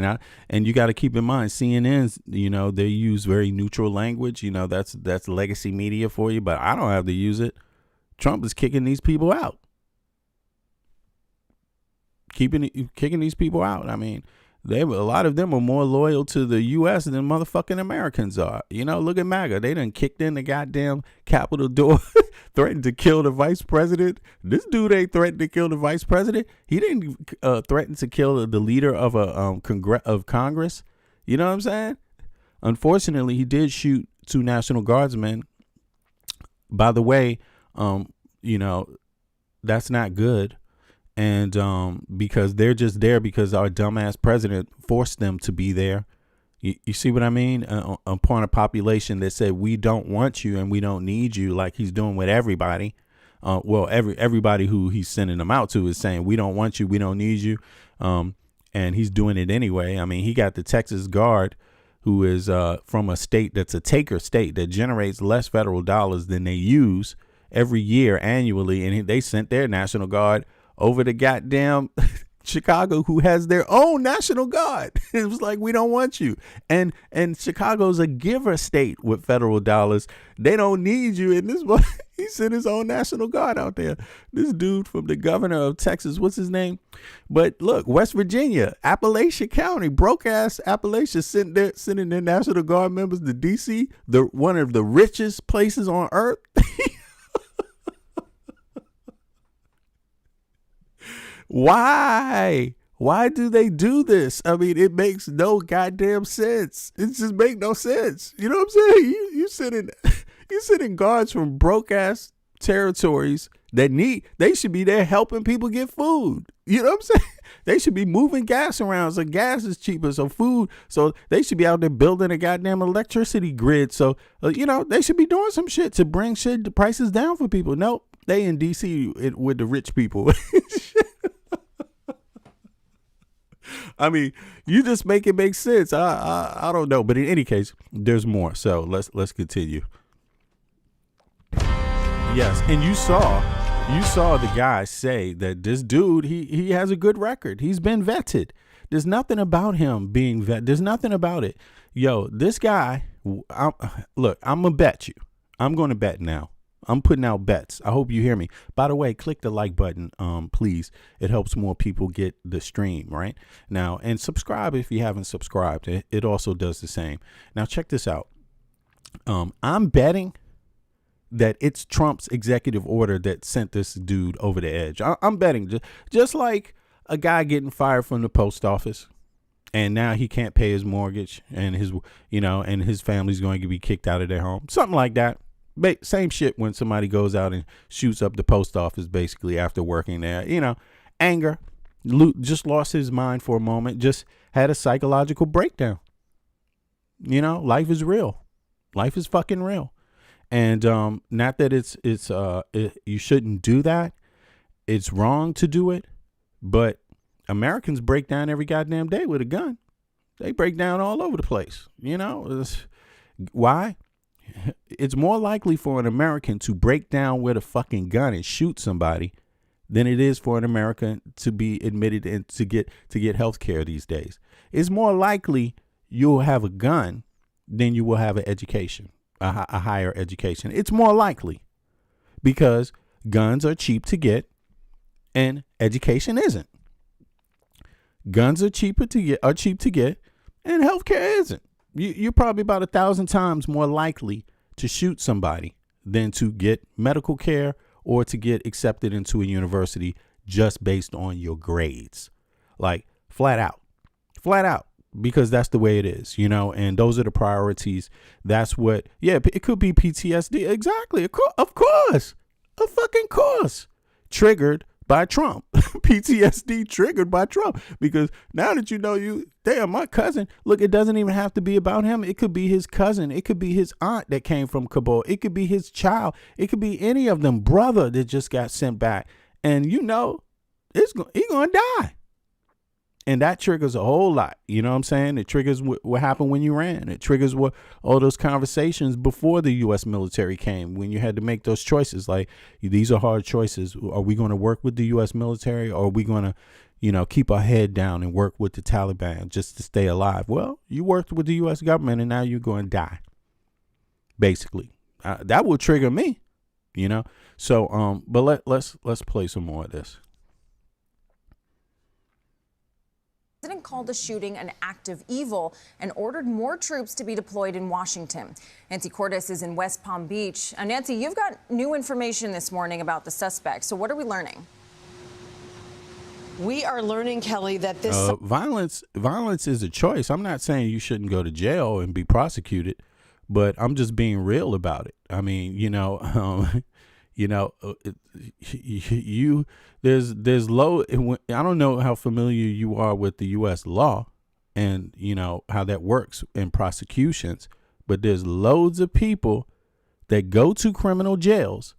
And you got to keep in mind, CNN's, they use very neutral language. That's legacy media for you, but I don't have to use it. Trump is kicking these people out. Kicking these people out. I mean, a lot of them are more loyal to the U.S. than motherfucking Americans are. Look at MAGA. They done kicked in the goddamn Capitol door, threatened to kill the vice president. This dude ain't threatened to kill the vice president. He didn't threaten to kill the leader of of Congress. You know what I'm saying? Unfortunately, he did shoot 2 National Guardsmen. By the way, that's not good. And because they're just there because our dumbass president forced them to be there. You see what I mean? Upon a population that said, we don't want you and we don't need you, like he's doing with everybody. Everybody who he's sending them out to is saying, we don't want you, we don't need you. And he's doing it anyway. I mean, he got the Texas Guard, who is from a state that's a taker state that generates less federal dollars than they use every year annually. And they sent their National Guard over to goddamn Chicago, who has their own National Guard. It was like, we don't want you. And Chicago's a giver state with federal dollars. They don't need you. And he sent his own National Guard out there. This dude from the governor of Texas, what's his name? But look, West Virginia, Appalachian County, broke ass Appalachia sending their National Guard members to DC, one of the richest places on earth. Why? Why do they do this? I mean, it makes no goddamn sense. It just makes no sense. You know what I'm saying? You sending guards from broke ass territories they should be there helping people get food. You know what I'm saying? They should be moving gas around so gas is cheaper, so food. So they should be out there building a goddamn electricity grid. So, they should be doing some shit to bring the prices down for people. Nope. They in DC with the rich people. I mean, you just make it make sense. I don't know, but in any case, there's more. So let's continue. Yes, and you saw the guy say that this dude he has a good record. He's been vetted. There's nothing about him being vetted. There's nothing about it. Yo, this guy. I'm gonna bet you. I'm going to bet now. I'm putting out bets. I hope you hear me. By the way, click the like button, please. It helps more people get the stream right now, and subscribe if you haven't subscribed. It also does the same. Now, check this out. I'm betting that it's Trump's executive order that sent this dude over the edge. I'm betting just like a guy getting fired from the post office, and now he can't pay his mortgage, and his family's going to be kicked out of their home. Something like that. Same shit when somebody goes out and shoots up the post office basically after working there. Anger, just lost his mind for a moment, just had a psychological breakdown. Life is real. Life is fucking real. And not that you shouldn't do that. It's wrong to do it. But Americans break down every goddamn day with a gun. They break down all over the place. Why? It's more likely for an American to break down with a fucking gun and shoot somebody than it is for an American to be admitted and to get health care these days. It's more likely you'll have a gun than you will have an education. a higher education. It's more likely because guns are cheap to get and education isn't. Guns are cheap to get, and healthcare isn't. You're probably about 1,000 times more likely to shoot somebody than to get medical care or to get accepted into a university just based on your grades. Like flat out, because that's the way it is, you know, and those are the priorities. That's what, yeah, it could be PTSD. Exactly. Of course. Of fucking course. Triggered by Trump. PTSD triggered by Trump. Because now that you know damn, my cousin, look, it doesn't even have to be about him. It could be his cousin. It could be his aunt that came from Kabul. It could be his child. It could be any of them, brother that just got sent back. And you know, he's going to die. And that triggers a whole lot. You know what I'm saying? It triggers what happened when you ran. It triggers what all those conversations before the U.S. military came, when you had to make those choices. Like, these are hard choices. Are we going to work with the U.S. military, or are we going to, you know, keep our head down and work with the Taliban just to stay alive? Well, you worked with the U.S. government, and now you're going to die. Basically, that will trigger me. You know. So, but let's play some more of this. The president called the shooting an act of evil and ordered more troops to be deployed in Washington. Nancy Cordes is in West Palm Beach. Nancy, you've got new information this morning about the suspect. So what are we learning? We are learning, Kelly, that this violence is a choice. I'm not saying you shouldn't go to jail and be prosecuted, but I'm just being real about it. I mean, you know, there's low. I don't know how familiar you are with the U.S. law and, you know, how that works in prosecutions, but there's loads of people that go to criminal jails,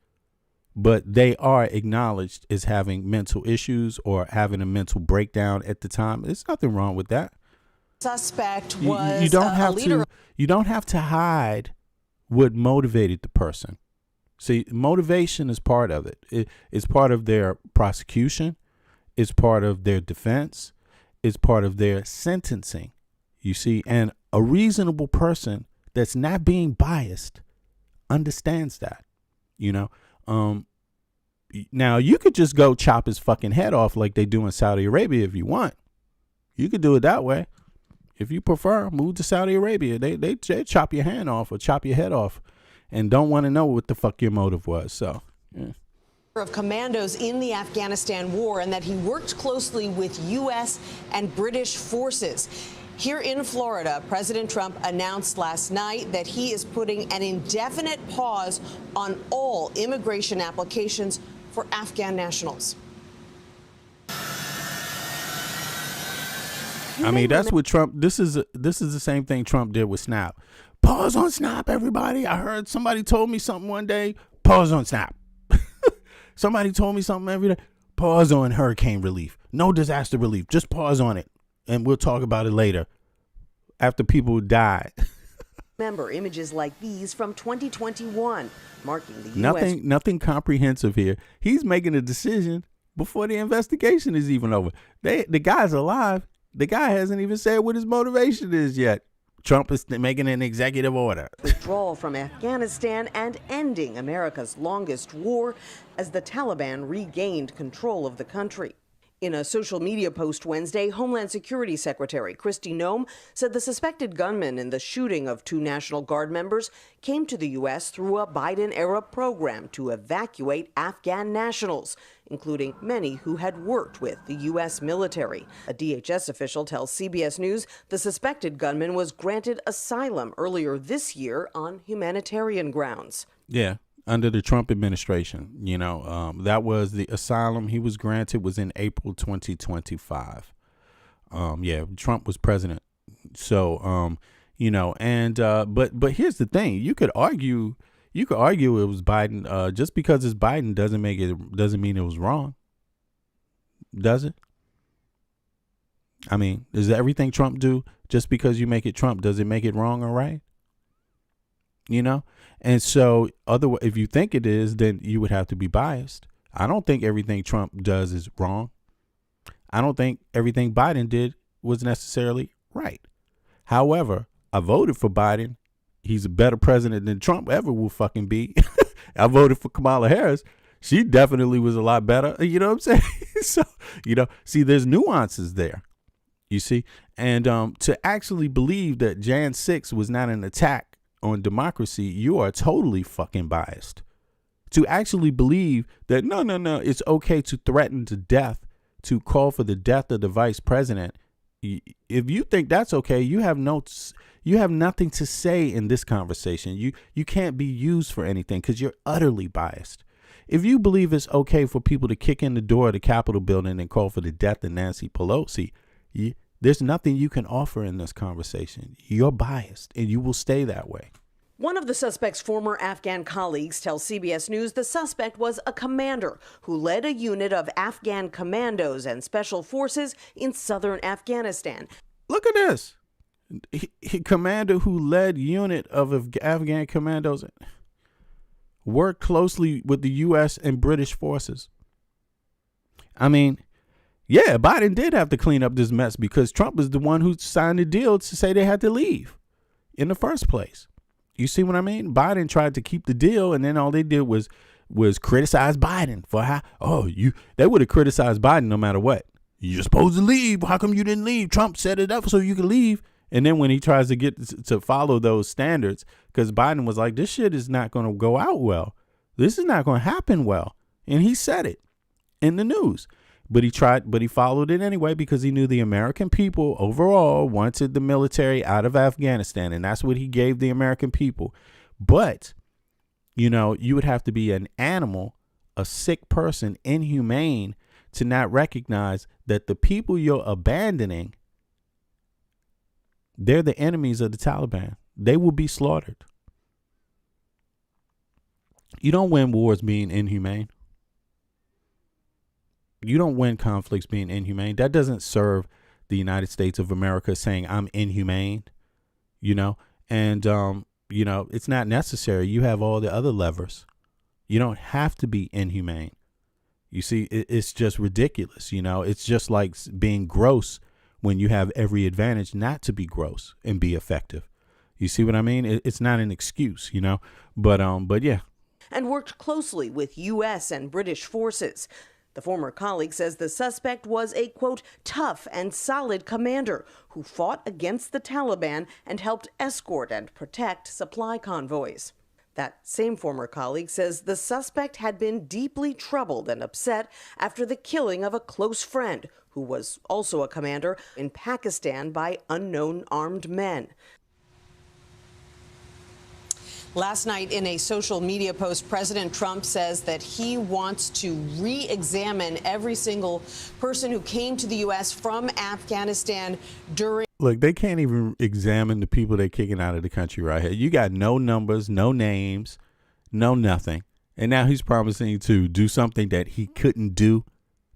but they are acknowledged as having mental issues or having a mental breakdown at the time. There's nothing wrong with that. Suspect was you don't have a leader. You don't have to hide what motivated the person. See, motivation is part of it. It's part of their prosecution. It's part of their defense. It's part of their sentencing. You see, and a reasonable person that's not being biased understands that, you know. Now, you could just go chop his fucking head off like they do in Saudi Arabia if you want. You could do it that way. If you prefer, move to Saudi Arabia. They chop your hand off or chop your head off and don't want to know what the fuck your motive was. So, yeah. Of commandos in the Afghanistan war, and that he worked closely with U.S. and British forces. Here in Florida, President Trump announced last night that he is putting an indefinite pause on all immigration applications for Afghan nationals. I mean, that's what Trump, this is the same thing Trump did with Snap. Pause on Snap, everybody. I heard somebody told me something one day. Pause on Snap. Somebody told me something every day. Pause on hurricane relief. No disaster relief. Just pause on it. And we'll talk about it later after people die. Remember images like these from 2021 marking the U.S. Nothing comprehensive here. He's making a decision before the investigation is even over. The guy's alive. The guy hasn't even said what his motivation is yet. Trump is making an executive order. Withdrawal from Afghanistan and ending America's longest war as the Taliban regained control of the country. In a social media post Wednesday, Homeland Security Secretary Kristi Noem said the suspected gunman in the shooting of 2 National Guard members came to the U.S. through a Biden-era program to evacuate Afghan nationals, including many who had worked with the U.S. military. A DHS official tells CBS News the suspected gunman was granted asylum earlier this year on humanitarian grounds. Yeah. Under the Trump administration, you know, that was the asylum he was granted was in April 2025. Yeah, Trump was president. So, you know, and but here's the thing. You could argue it was Biden. Just because it's Biden doesn't mean it was wrong. Does it? I mean, does everything Trump do, just because you make it Trump, does it make it wrong or right? You know? And so otherwise, if you think it is, then you would have to be biased. I don't think everything Trump does is wrong. I don't think everything Biden did was necessarily right. However, I voted for Biden He's a better president than Trump ever will fucking be. I voted for Kamala Harris. She definitely was a lot better. You know what I'm saying? So, see, there's nuances there. You see? And to actually believe that Jan 6 was not an attack on democracy, you are totally fucking biased. To actually believe that, no, it's okay to threaten to death, to call for the death of the vice president. If you think that's okay, you have nothing to say in this conversation. You can't be used for anything because you're utterly biased. If you believe it's okay for people to kick in the door of the Capitol building and call for the death of Nancy Pelosi, there's nothing you can offer in this conversation. You're biased, and you will stay that way. One of the suspect's former Afghan colleagues tells CBS News the suspect was a commander who led a unit of Afghan commandos and special forces in southern Afghanistan. Look at this. Commander who led unit of Afghan commandos worked closely with the U.S. and British forces. I mean, yeah, Biden did have to clean up this mess because Trump is the one who signed the deal to say they had to leave in the first place. You see what I mean? Biden tried to keep the deal, and then all they did was criticize Biden for they would have criticized Biden no matter what. You're supposed to leave. How come you didn't leave? Trump set it up so you could leave. And then when he tries to get to follow those standards, because Biden was like, this shit is not going to go out well. This is not going to happen well. And he said it in the news. But he followed it anyway because he knew the American people overall wanted the military out of Afghanistan. And that's what he gave the American people. But, you would have to be an animal, a sick person, inhumane to not recognize that the people you're abandoning, they're the enemies of the Taliban. They will be slaughtered. You don't win wars being inhumane. You don't win conflicts being inhumane. That doesn't serve the United States of America saying I'm inhumane, and, it's not necessary. You have all the other levers. You don't have to be inhumane. You see, it's just ridiculous. It's just like being gross when you have every advantage not to be gross and be effective. You see what I mean? It's not an excuse, but yeah. And worked closely with U.S. and British forces. The former colleague says the suspect was a, quote, tough and solid commander who fought against the Taliban and helped escort and protect supply convoys. That same former colleague says the suspect had been deeply troubled and upset after the killing of a close friend who was also a commander in Pakistan by unknown armed men. Last night, in a social media post, President Trump says that he wants to re-examine every single person who came to the U.S. from Afghanistan during. Look, they can't even examine the people they're kicking out of the country right here. You got no numbers, no names, no nothing. And now he's promising to do something that he couldn't do,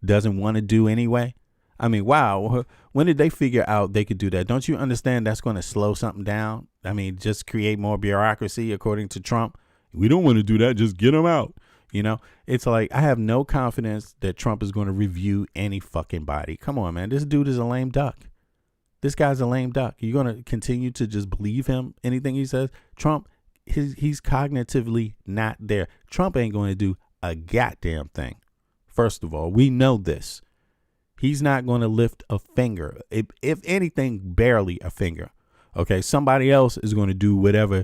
doesn't want to do anyway. I mean, wow. When did they figure out they could do that? Don't you understand that's going to slow something down? I mean, just create more bureaucracy, according to Trump. We don't want to do that. Just get them out. It's like I have no confidence that Trump is going to review any fucking body. Come on, man. This dude is a lame duck. This guy's a lame duck. You're going to continue to just believe him, anything he says? Trump, he's cognitively not there. Trump ain't going to do a goddamn thing. First of all, we know this. He's not going to lift a finger. If anything, barely a finger. Okay, somebody else is going to do whatever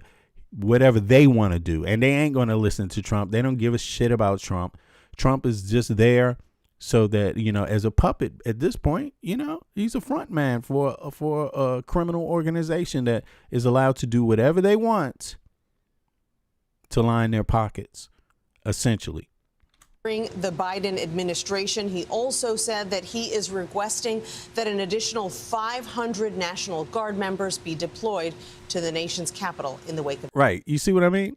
they want to do. And they ain't going to listen to Trump. They don't give a shit about Trump. Trump is just there so that, as a puppet at this point, he's a front man for a criminal organization that is allowed to do whatever they want to line their pockets, essentially. During the Biden administration, he also said that he is requesting that an additional 500 National Guard members be deployed to the nation's capital in the wake of. Right. You see what I mean?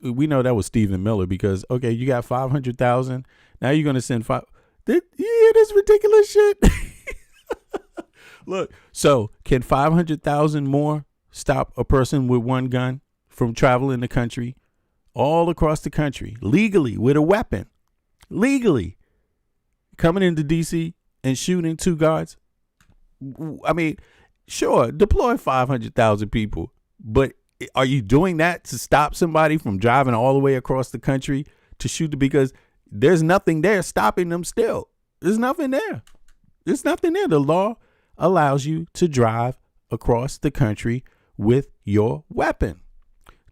We know that was Stephen Miller because, okay, you got 500,000. Now you're going to send you hear this ridiculous shit? Look, so can 500,000 more stop a person with one gun from traveling the country all across the country legally with a weapon? Legally coming into D.C. and shooting 2 guards. I mean, sure, deploy 500,000 people, but Are you doing that to stop somebody from driving all the way across the country to shoot? Because there's nothing there stopping them still. There's nothing there. There's nothing there. The law allows you to drive across the country with your weapon.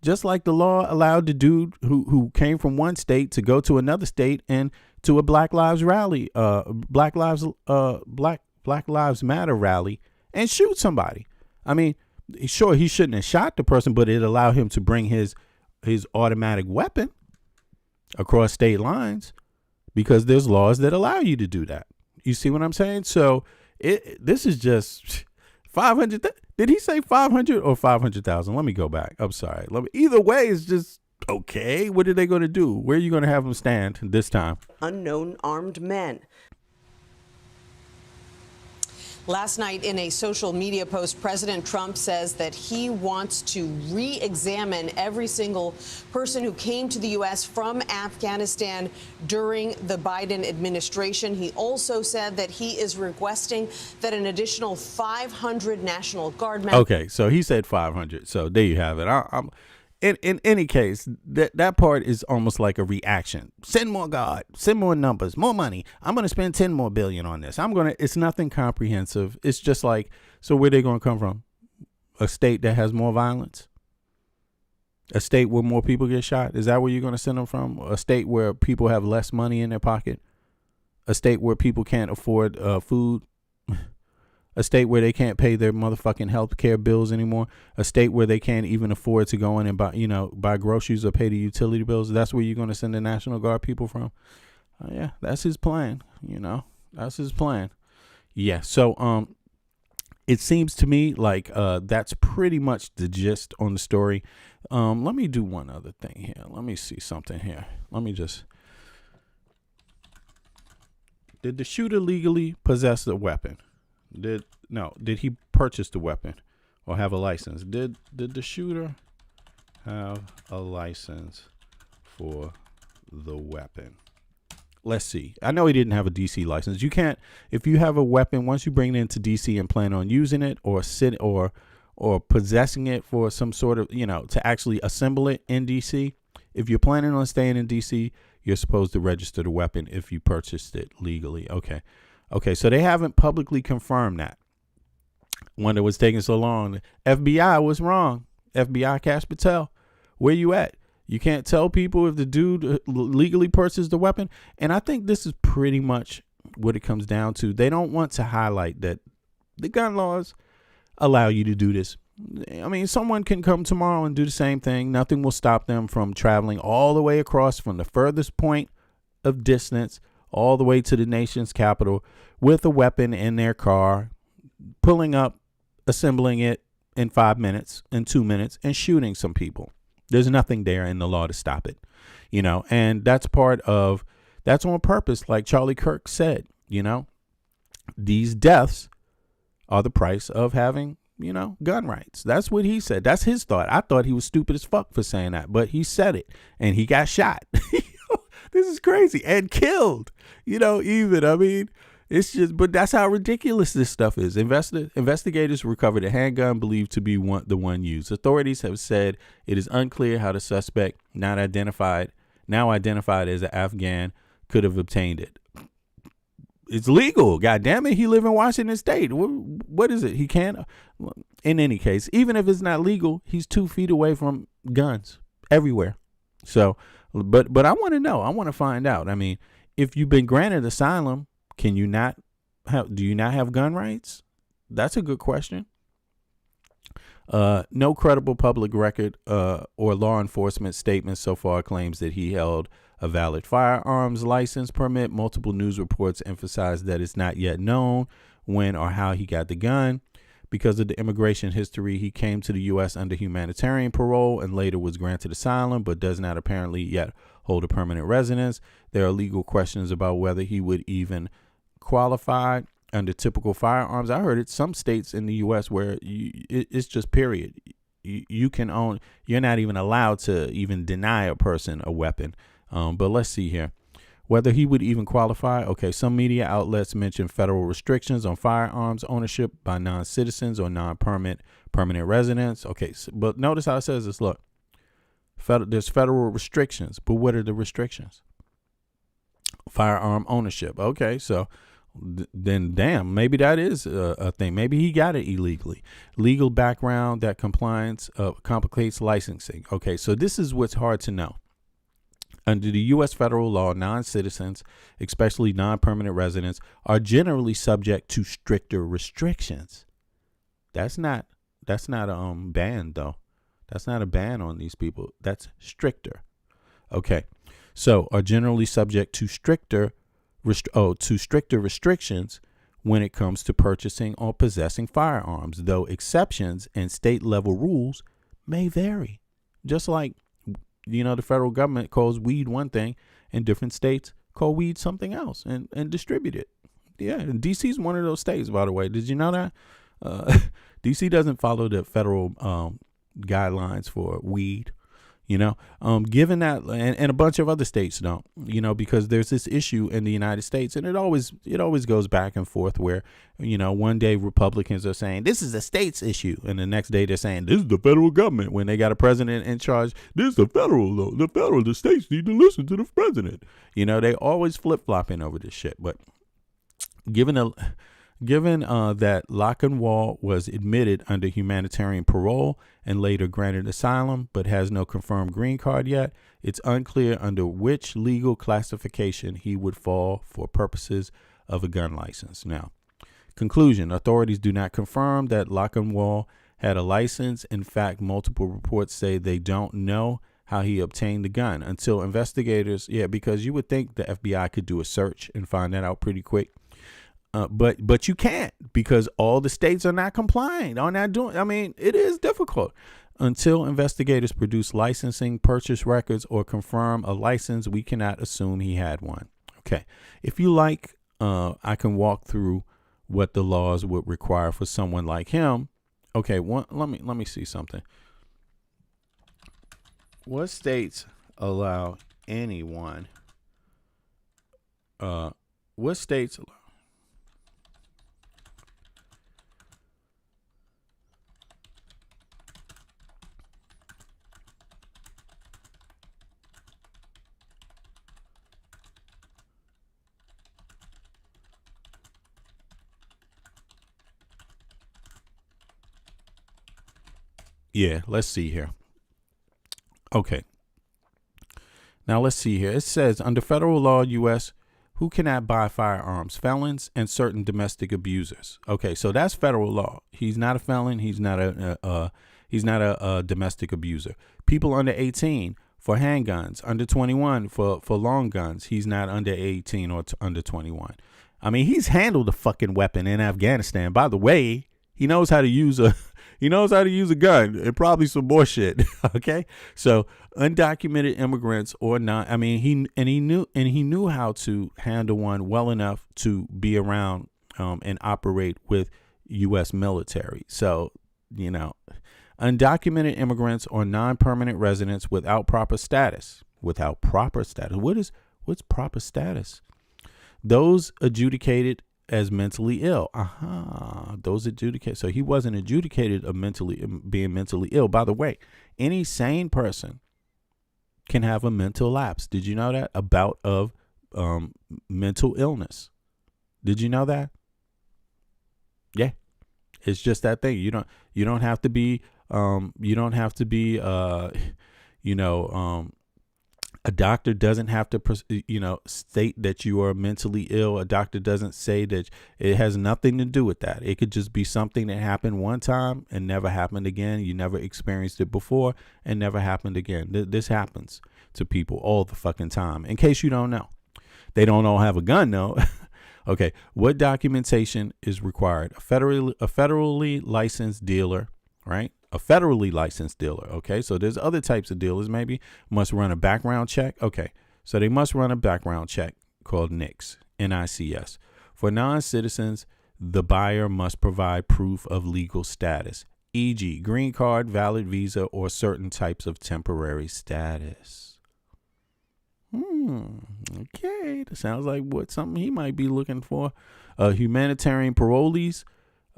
Just like the law allowed the dude who came from one state to go to another state and to a Black Lives rally, Black Lives Matter rally, and shoot somebody. I mean, sure, he shouldn't have shot the person, but it allowed him to bring his automatic weapon across state lines because there's laws that allow you to do that. You see what I'm saying? So this is just 500. Did he say 500 or 500,000? Let me go back. I'm sorry. Either way, it's just okay. What are they going to do? Where are you going to have them stand this time? Unknown armed men. Last night, in a social media post, President Trump says that he wants to re-examine every single person who came to the U.S. from Afghanistan during the Biden administration. He also said that he is requesting that an additional 500 National Guard members. Okay, so he said 500. So there you have it. I'm in any case, that part is almost like a reaction. Send more God, send more numbers, more money. I'm going to spend 10 more billion on this. It's nothing comprehensive. It's just like, so where they going to come from? A state that has more violence? A state where more people get shot? Is that where you're going to send them from? A state where people have less money in their pocket? A state where people can't afford food? A state where they can't pay their motherfucking health care bills anymore. A state where they can't even afford to go in and buy groceries or pay the utility bills. That's where you're going to send the National Guard people from. Yeah, that's his plan. That's his plan. Yeah. So it seems to me like that's pretty much the gist on the story. Let me do one other thing here. Let me see something here. Did the shooter legally possess a weapon? Did he purchase the weapon or have a license? Did the shooter have a license for the weapon? Let's see. I know he didn't have a DC license. You can't, if you have a weapon, once you bring it into DC and plan on using it or possessing it for some sort of, to actually assemble it in DC, if you're planning on staying in DC, you're supposed to register the weapon if you purchased it legally. Okay, so they haven't publicly confirmed that. Wonder what's taking so long. FBI was wrong. FBI Kash Patel, where you at? You can't tell people if the dude legally purchased the weapon. And I think this is pretty much what it comes down to. They don't want to highlight that the gun laws allow you to do this. I mean, someone can come tomorrow and do the same thing. Nothing will stop them from traveling all the way across from the furthest point of distance all the way to the nation's capital with a weapon in their car, pulling up, assembling it in 5 minutes, in 2 minutes, and shooting some people. There's nothing there in the law to stop it, and that's on purpose. Like Charlie Kirk said, these deaths are the price of having, gun rights. That's what he said. That's his thought. I thought he was stupid as fuck for saying that, but he said it and he got shot. This is crazy and killed, it's just, but that's how ridiculous this stuff is. Investigators recovered a handgun believed to be the one used. Authorities have said it is unclear how the suspect, now identified as an Afghan, could have obtained it. It's legal. God damn it. He live in Washington State. What is it? He can't. In any case, even if it's not legal, he's 2 feet away from guns everywhere. So, but I want to know. I want to find out. I mean, if you've been granted asylum, do you not have gun rights? That's a good question. No credible public record or law enforcement statement so far claims that he held a valid firearms license permit. Multiple news reports emphasize that it's not yet known when or how he got the gun. Because of the immigration history, he came to the U.S. under humanitarian parole and later was granted asylum, but does not apparently yet hold a permanent residence. There are legal questions about whether he would even qualify under typical firearms. I heard it some states in the U.S. where it's just period. You can own. You're not even allowed to even deny a person a weapon. But let's see here. Whether he would even qualify, okay, some media outlets mention federal restrictions on firearms ownership by non-citizens or non-permanent residents. Okay, but notice how it says this, look, there's federal restrictions, but what are the restrictions? Firearm ownership. Okay, so then damn, maybe that is a thing. Maybe he got it illegally. Legal background that complicates licensing. Okay, so this is what's hard to know. Under the U.S. federal law, non-citizens, especially non-permanent residents, are generally subject to stricter restrictions. That's not a ban though. That's not a ban on these people. That's stricter. Okay, so are generally subject to stricter restrictions when it comes to purchasing or possessing firearms, though exceptions and state level rules may vary. Just like, you know, the federal government calls weed one thing and different states call weed something else and distribute it. Yeah, and D.C. is one of those states, by the way. Did you know that? D.C. doesn't follow the federal guidelines for weed, you know, given that, and a bunch of other states don't, you know, because there's this issue in the United States, and it always goes back and forth where, you know, one day Republicans are saying this is a state's issue, and the next day they're saying this is the federal government. When they got a president in charge, this is the states need to listen to the president. You know, they always flip-flopping over this shit. But given that Lockenwall was admitted under humanitarian parole and later granted asylum, but has no confirmed green card yet, it's unclear under which legal classification he would fall for purposes of a gun license. Now, conclusion, authorities do not confirm that Lockenwall had a license. In fact, multiple reports say they don't know how he obtained the gun until investigators, because you would think the FBI could do a search and find that out pretty quick. But you can't, because all the states are not complying, are not doing. I mean, it is difficult until investigators produce licensing, purchase records, or confirm a license. We cannot assume he had one. Okay, if you like, I can walk through what the laws would require for someone like him. Okay, let me see something. What states allow anyone? What states allow? Yeah, let's see here. Okay. Now let's see here. It says under federal law, U.S., who cannot buy firearms? Felons and certain domestic abusers. Okay, so that's federal law. He's not a felon. He's not a domestic abuser. People under 18 for handguns, under 21 for long guns. He's not under 18 or under 21. I mean, he's handled a fucking weapon in Afghanistan. By the way, he knows how to use a gun and probably some more shit. Okay, so undocumented immigrants or not. I mean, he knew how to handle one well enough to be around and operate with U.S. military. So, you know, undocumented immigrants or non-permanent residents without proper status. What's proper status? Those adjudicated as mentally ill. Those adjudicated. So he wasn't adjudicated of being mentally ill. By the way, any sane person can have a mental lapse. Did you know that? A bout of mental illness. Did you know that? Yeah. It's just that thing. You don't have to be a doctor doesn't have to, state that you are mentally ill. A doctor doesn't say that. It has nothing to do with that. It could just be something that happened one time and never happened again. You never experienced it before and never happened again. This happens to people all the fucking time. In case you don't know, they don't all have a gun though. Okay. What documentation is required? A federally licensed dealer, right? A federally licensed dealer. Okay. So there's other types of dealers, maybe must run a background check. Okay. So they must run a background check called NICS, NICS. For non-citizens, the buyer must provide proof of legal status, e.g. green card, valid visa, or certain types of temporary status. Okay, that sounds like what something he might be looking for. Humanitarian parolees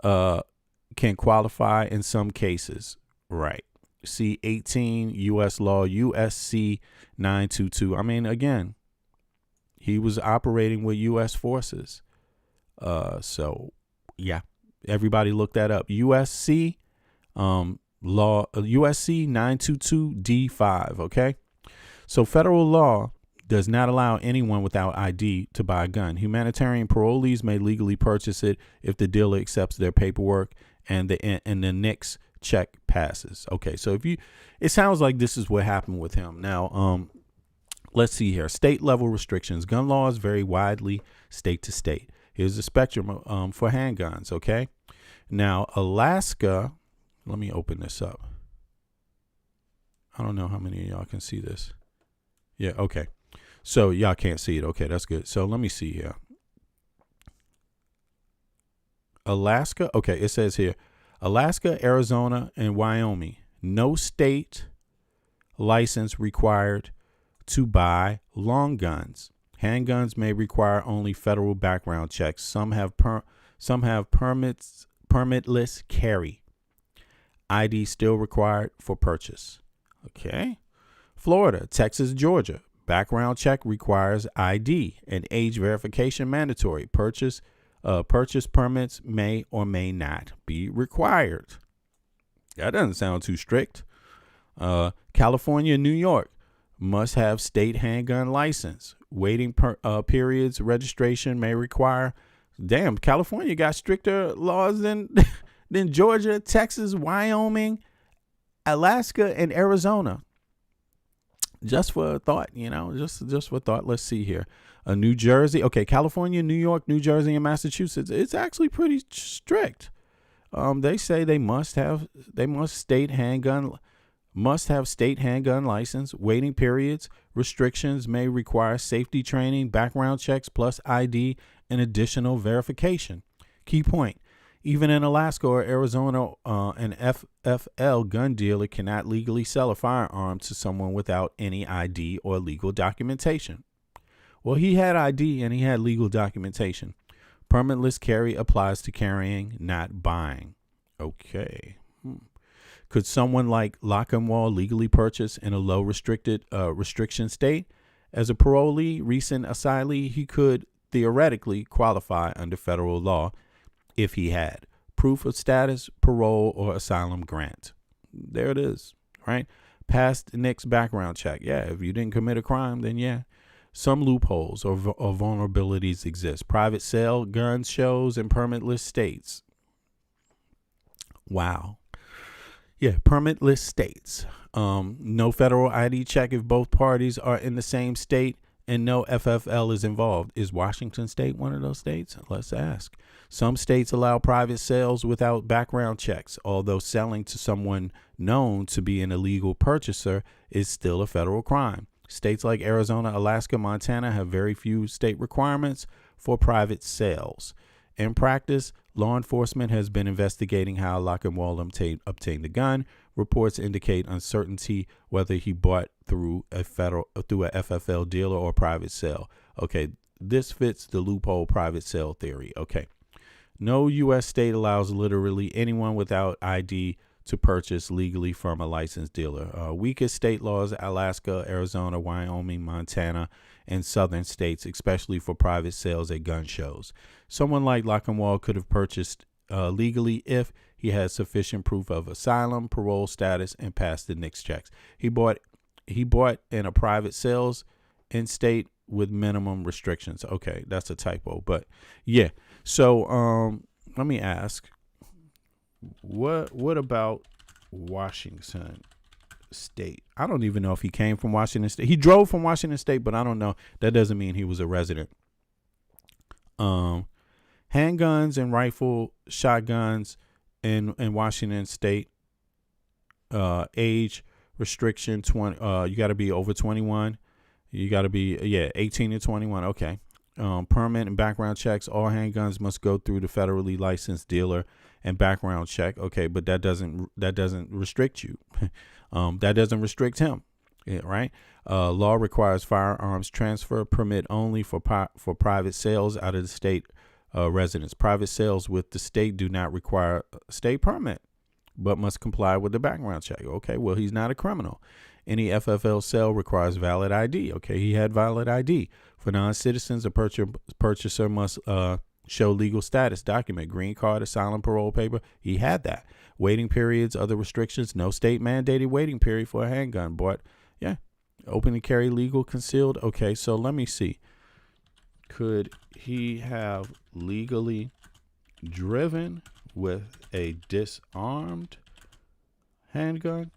can qualify in some cases. Right. See 18 U.S. Law, USC 922. I mean, again, he was operating with U.S. forces. So, yeah, everybody look that up. USC law, USC 922 D5. Okay. So federal law does not allow anyone without ID to buy a gun. Humanitarian parolees may legally purchase it if the dealer accepts their paperwork and the NICS check passes. Okay, so it sounds like this is what happened with him. Now, let's see here. State level restrictions. Gun laws vary widely state to state. Here's the spectrum for handguns. Okay, now Alaska. Let me open this up. I don't know how many of y'all can see this. Yeah. Okay. So y'all can't see it. Okay, that's good. So let me see here. Alaska. Okay, it says here, Alaska, Arizona, and Wyoming. No state license required to buy long guns. Handguns may require only federal background checks. Some have permitless carry. ID still required for purchase. Okay. Florida, Texas, Georgia. Background check requires ID and age verification mandatory. Purchase permits may or may not be required. That doesn't sound too strict. California, New York must have state handgun license. Waiting periods, registration may require. Damn, California got stricter laws than Georgia, Texas, Wyoming, Alaska, and Arizona. Just for a thought, just for thought. Let's see here. New Jersey. Okay, California, New York, New Jersey, and Massachusetts. It's actually pretty strict. They say they must have state handgun license. Waiting periods, restrictions may require safety training, background checks, plus ID and additional verification. Key point. Even in Alaska or Arizona, an FFL gun dealer cannot legally sell a firearm to someone without any ID or legal documentation. Well, he had ID and he had legal documentation. Permitless carry applies to carrying, not buying. Okay. Could someone like Lochinwall legally purchase in a low restriction state? As a parolee, recent asylee, he could theoretically qualify under federal law if he had proof of status, parole, or asylum grant. There it is, right? Past NICS background check. Yeah, if you didn't commit a crime, then yeah. Some loopholes or vulnerabilities exist. Private sale, gun shows, and permitless states. Wow. Yeah, permitless states. No federal ID check if both parties are in the same state, and no FFL is involved. Is Washington State one of those states? Let's ask. Some states allow private sales without background checks, although selling to someone known to be an illegal purchaser is still a federal crime. States like Arizona, Alaska, Montana have very few state requirements for private sales. In practice, law enforcement has been investigating how Lochinwall obtained the gun. Reports indicate uncertainty whether he bought through a FFL dealer or private sale. Okay, this fits the loophole private sale theory. Okay. No U.S. state allows literally anyone without ID to purchase legally from a licensed dealer. Weakest state laws: Alaska, Arizona, Wyoming, Montana, and southern states, especially for private sales at gun shows. Someone like Lochinwall could have purchased legally if he had sufficient proof of asylum, parole status, and passed the NICS checks. He bought in a private sales in state with minimum restrictions. Okay, that's a typo, but yeah. So let me ask, what about Washington State? I don't even know if he came from Washington State. He drove from Washington State, but I don't know. That doesn't mean he was a resident. Handguns and rifle shotguns in Washington State. Age restriction 20. You got to be over 21. You got to be 18 to 21. Okay. Permit and background checks. All handguns must go through the federally licensed dealer and background check. Okay, but that doesn't restrict you. That doesn't restrict him. right? Law requires firearms transfer permit only for private sales out of the state residence. Private sales with the state do not require a state permit, but must comply with the background check. Okay, well, he's not a criminal. Any FFL sale requires valid ID. Okay, he had valid ID. For non-citizens, a purchaser must show legal status document, green card, asylum, parole paper. He had that. Waiting periods, other restrictions, no state mandated waiting period for a handgun. But yeah, open to carry, legal, concealed. Okay, so let me see. Could he have legally driven with a disarmed handgun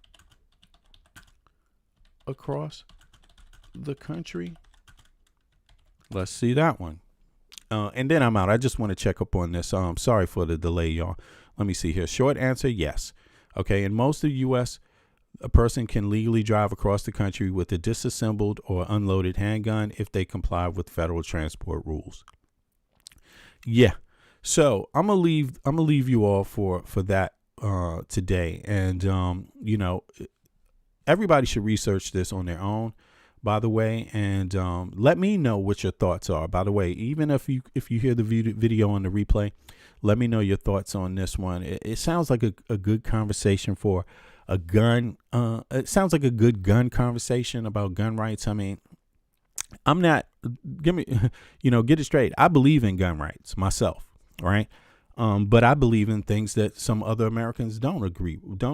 across the country? Let's see that one. And then I'm out. I just want to check up on this. Sorry for the delay, y'all. Let me see here. Short answer, yes. Okay, in most of the U.S., a person can legally drive across the country with a disassembled or unloaded handgun if they comply with federal transport rules. Yeah. So I'm gonna leave you all for that today. And you know, everybody should research this on their own, by the way, and let me know what your thoughts are. By the way, even if you hear the video on the replay, let me know your thoughts on this one. It sounds like a good conversation for a gun. It sounds like a good gun conversation about gun rights. I mean, I'm not, get it straight. I believe in gun rights myself, right? But I believe in things that some other Americans don't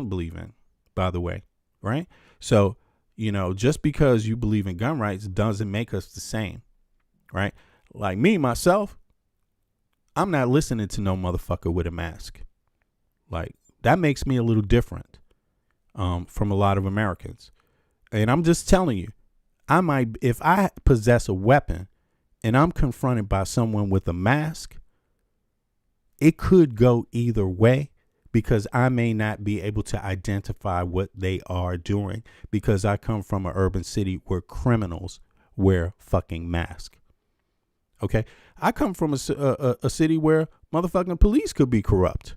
believe in, by the way, right? So, you know, just because you believe in gun rights doesn't make us the same, right? Like me, myself, I'm not listening to no motherfucker with a mask. Like, that makes me a little different from a lot of Americans. And I'm just telling you, if I possess a weapon and I'm confronted by someone with a mask, it could go either way, because I may not be able to identify what they are doing, because I come from an urban city where criminals wear fucking masks. Okay, I come from a city where motherfucking police could be corrupt.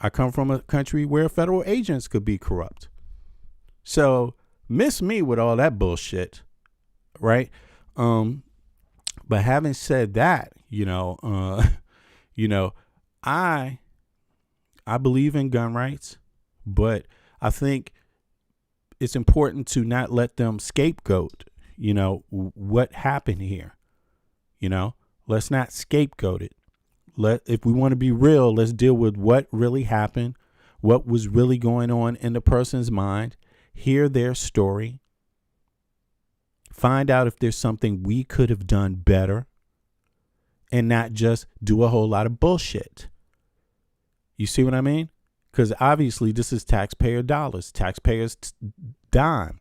I come from a country where federal agents could be corrupt. So miss me with all that bullshit, right? But having said that, I believe in gun rights, but I think it's important to not let them scapegoat, what happened here. Let's not scapegoat it. If we want to be real, let's deal with what really happened, what was really going on in the person's mind, hear their story, find out if there's something we could have done better, and not just do a whole lot of bullshit. You see what I mean? Because obviously this is taxpayer dollars, taxpayers' dime,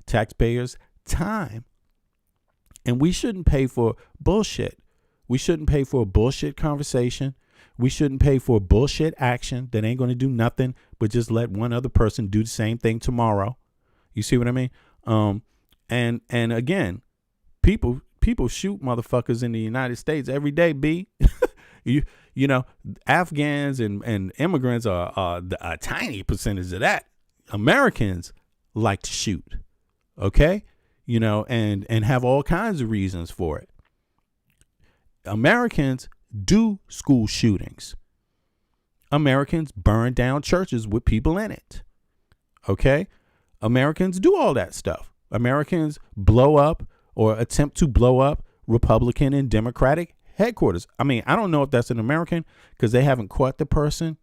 taxpayers' time. And we shouldn't pay for bullshit. We shouldn't pay for a bullshit conversation. We shouldn't pay for bullshit action that ain't going to do nothing but just let one other person do the same thing tomorrow. You see what I mean? And again, people shoot motherfuckers in the United States every day, B. Afghans and immigrants are a tiny percentage of that. Americans like to shoot, okay? And have all kinds of reasons for it. Americans do school shootings. Americans burn down churches with people in it, okay? Americans do all that stuff. Americans blow up or attempt to blow up Republican and Democratic headquarters. I mean, I don't know if that's an American, because they haven't caught the person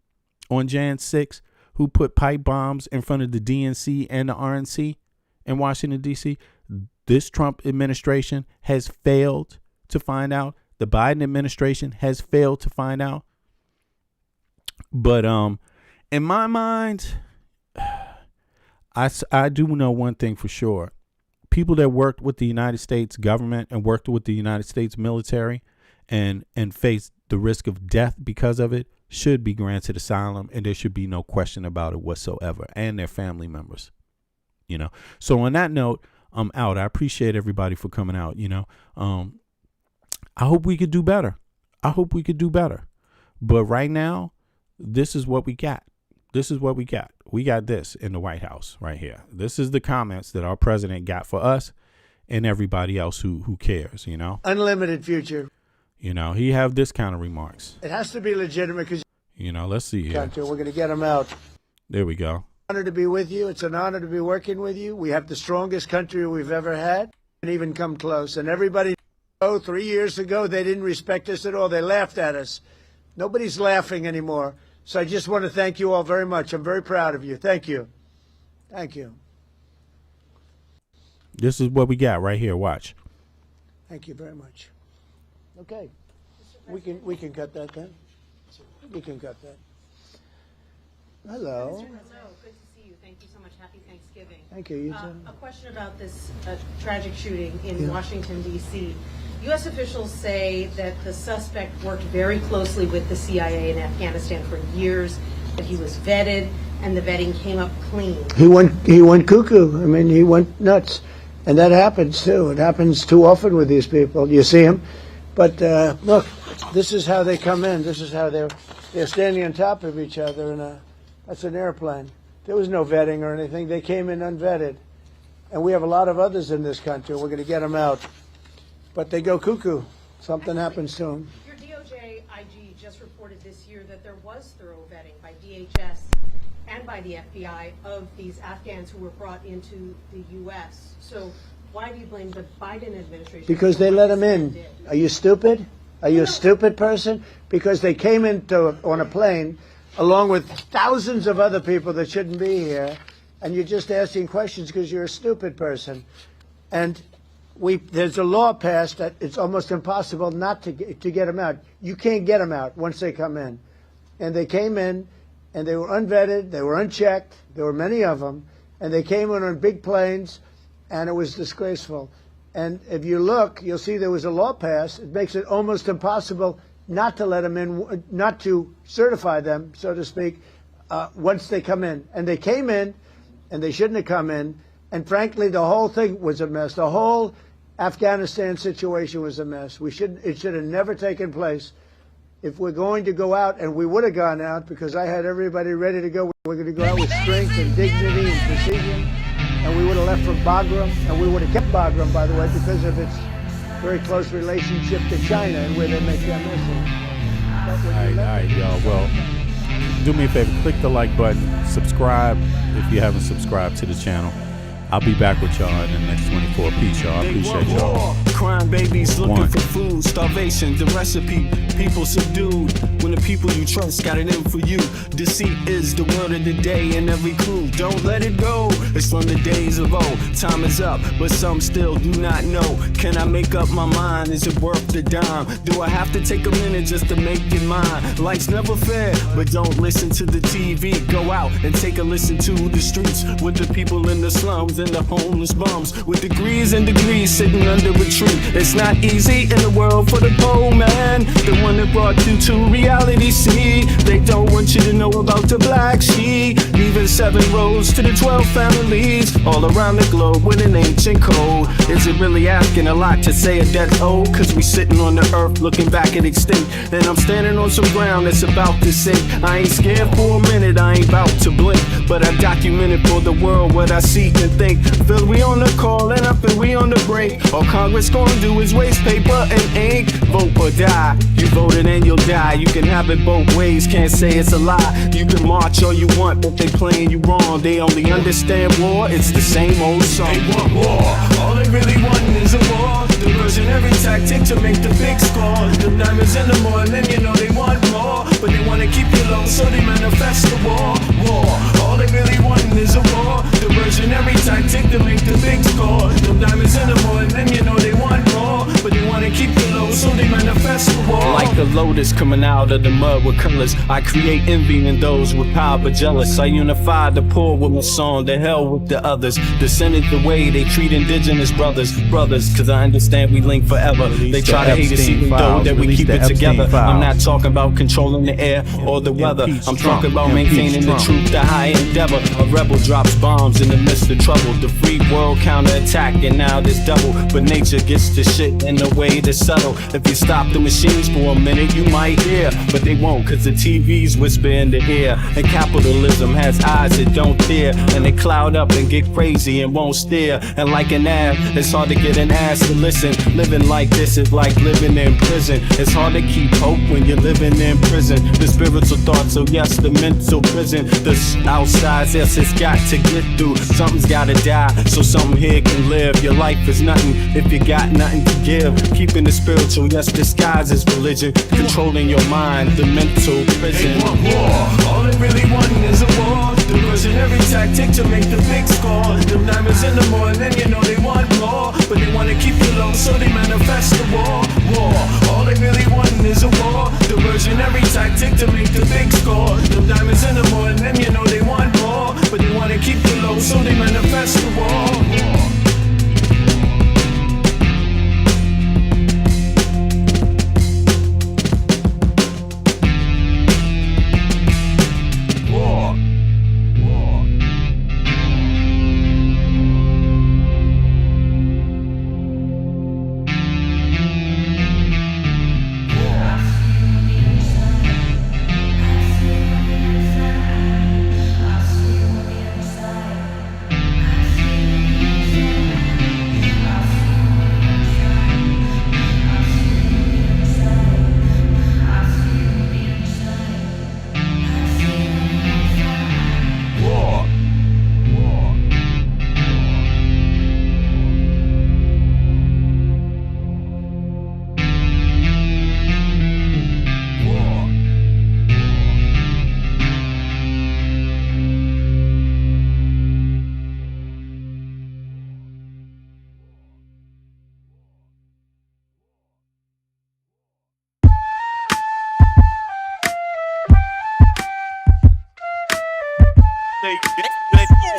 on Jan 6 who put pipe bombs in front of the DNC and the RNC in Washington, D.C. This Trump administration has failed to find out. The Biden administration has failed to find out. But in my mind, I do know one thing for sure. People that worked with the United States government and worked with the United States military and faced the risk of death because of it should be granted asylum, and there should be no question about it whatsoever, and their family members. So on that note, I'm out. I appreciate everybody for coming out. I hope we could do better. But right now, this is what we got. This is what we got. We got this in the White House right here. This is the comments that our president got for us and everybody else who cares, you know. Unlimited future. You know, he have this kind of remarks. It has to be legitimate because, you know, let's see here. we're going to get him out. There we go. Honor to be with you. It's an honor to be working with you. We have the strongest country we've ever had and even come close. And everybody knows 3 years ago, they didn't respect us at all. They laughed at us. Nobody's laughing anymore. So I just want to thank you all very much. I'm very proud of you. Thank you. Thank you. This is what we got right here. Watch. Thank you very much. Okay. We can cut that then. We can cut that. Hello. Hello. Good to see you. Thank you so much. Happy Thanksgiving. Thank you. You too. A question about this tragic shooting in Washington, D.C. U.S. officials say that the suspect worked very closely with the CIA in Afghanistan for years, that he was vetted, and the vetting came up clean. He went cuckoo. I mean, he went nuts. And that happens, too. It happens too often with these people. You see them. But look, this is how they come in. This is how they're standing on top of each other. And that's an airplane. There was no vetting or anything. They came in unvetted. And we have a lot of others in this country. We're going to get them out. But they go cuckoo. Something happens to them. Your DOJ IG just reported this year that there was thorough vetting by DHS and by the FBI of these Afghans who were brought into the U.S. So why do you blame the Biden administration? Because they let them in. Are you stupid? Are you a stupid person? Because they came on a plane along with thousands of other people that shouldn't be here, and you're just asking questions because you're a stupid person. And there's a law passed that it's almost impossible not to get them out. You can't get them out once they come in. And they came in, and they were unvetted, they were unchecked, there were many of them, and they came in on big planes, and it was disgraceful. And if you look, you'll see there was a law passed. It makes it almost impossible not to let them in, not to certify them, so to speak, once they come in. And they came in, and they shouldn't have come in. And frankly, the whole thing was a mess. The whole Afghanistan situation was a mess. It should have never taken place. If we're going to go out, and we would have gone out because I had everybody ready to go, we're going to go out with strength and dignity and precision, and we would have left from Bagram, and we would have kept Bagram, by the way, because of its very close relationship to China and where they make their missiles. All right, y'all. Well, do me a favor, click the like button, subscribe if you haven't subscribed to the channel. I'll be back with y'all in the next 24. Peace, y'all. I appreciate y'all. Crime babies looking for food, starvation, the recipe, people subdued. When the people you trust got it in for you. Deceit is the word of the day and every clue. Don't let it go. It's from the days of old. Time is up, but some still do not know. Can I make up my mind? Is it worth the dime? Do I have to take a minute just to make it mine? Life's never fair, but don't listen to the TV. Go out and take a listen to the streets with the people in the slums and the homeless bums with degrees and degrees sitting under a tree. It's not easy in the world for the poor man, the one that brought you to reality. See, they don't want you to know about the black sheep, leaving 7 roads to the 12 families all around the globe with an ancient code. Is it really asking a lot to say a death old? Cause we sitting on the earth looking back at extinct, and I'm standing on some ground that's about to sink. I ain't scared for a minute, I ain't about to blink, but I documented for the world what I see and think. Feel we on the call and up and we on the break. All Congress gonna do is waste paper and ink. Vote or die. You voted and you'll die. You can have it both ways, can't say it's a lie. You can march all you want, but they playing you wrong. They only understand war, it's the same old song. They want war, all they really want is a war. Diversionary tactic to make the big score. The diamonds in the morning, you know they want more, but they wanna keep you low, so they manifest the war. War, all they really want is a war. Diversionary tactic to make the big score. The diamonds in the morning, you know they want more, but they wanna keep you low, so they manifest the war. Like the lotus coming out of the mud with colors, I create envy in those with power but jealous. I unify the poor with my song, the hell with the others. Descended the way they treat indigenous brothers, cause I understand we link forever. They try to hate us even though that we keep it together. I'm not talking about controlling the air or the weather. I'm talking about maintaining the truth, the high endeavor. A rebel drops bombs in the midst of trouble. The free world counterattack and now there's double. But nature gets the shit in a way that's subtle. If you stop the machines for a minute, it, you might hear, but they won't, cause the TV's whisper in the ear. And capitalism has eyes that don't fear, and they cloud up and get crazy and won't steer. And like an ab, it's hard to get an ass to listen. Living like this is like living in prison. It's hard to keep hope when you're living in prison. The spiritual thoughts, so yes, the mental prison. The outside, yes, it's got to get through. Something's gotta die, so something here can live. Your life is nothing if you got nothing to give. Keeping the spiritual, yes, disguised as religion. Controlling your mind, the mental prison. They want war, all they really want is a war. Diversionary tactic to make the big score. Them diamonds in the morning, then you know they want more. But they wanna keep you low, so they manifest the war. All they really want is a war. Diversionary tactic to make the big score. Them diamonds in the morning, then you know they want more. But they wanna keep you low, so they manifest the war.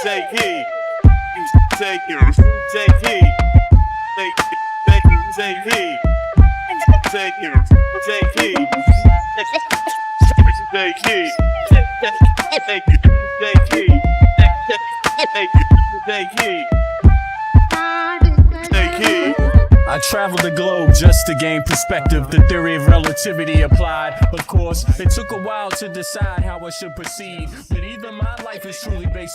Take heed. Take heed. Take heed. Take heed. Take heed. Take heed. Take heed. Take heed. Take heed. Take heed. I traveled the globe just to gain perspective. The theory of relativity applied. Of course, it took a while to decide how I should proceed. But either my life is truly based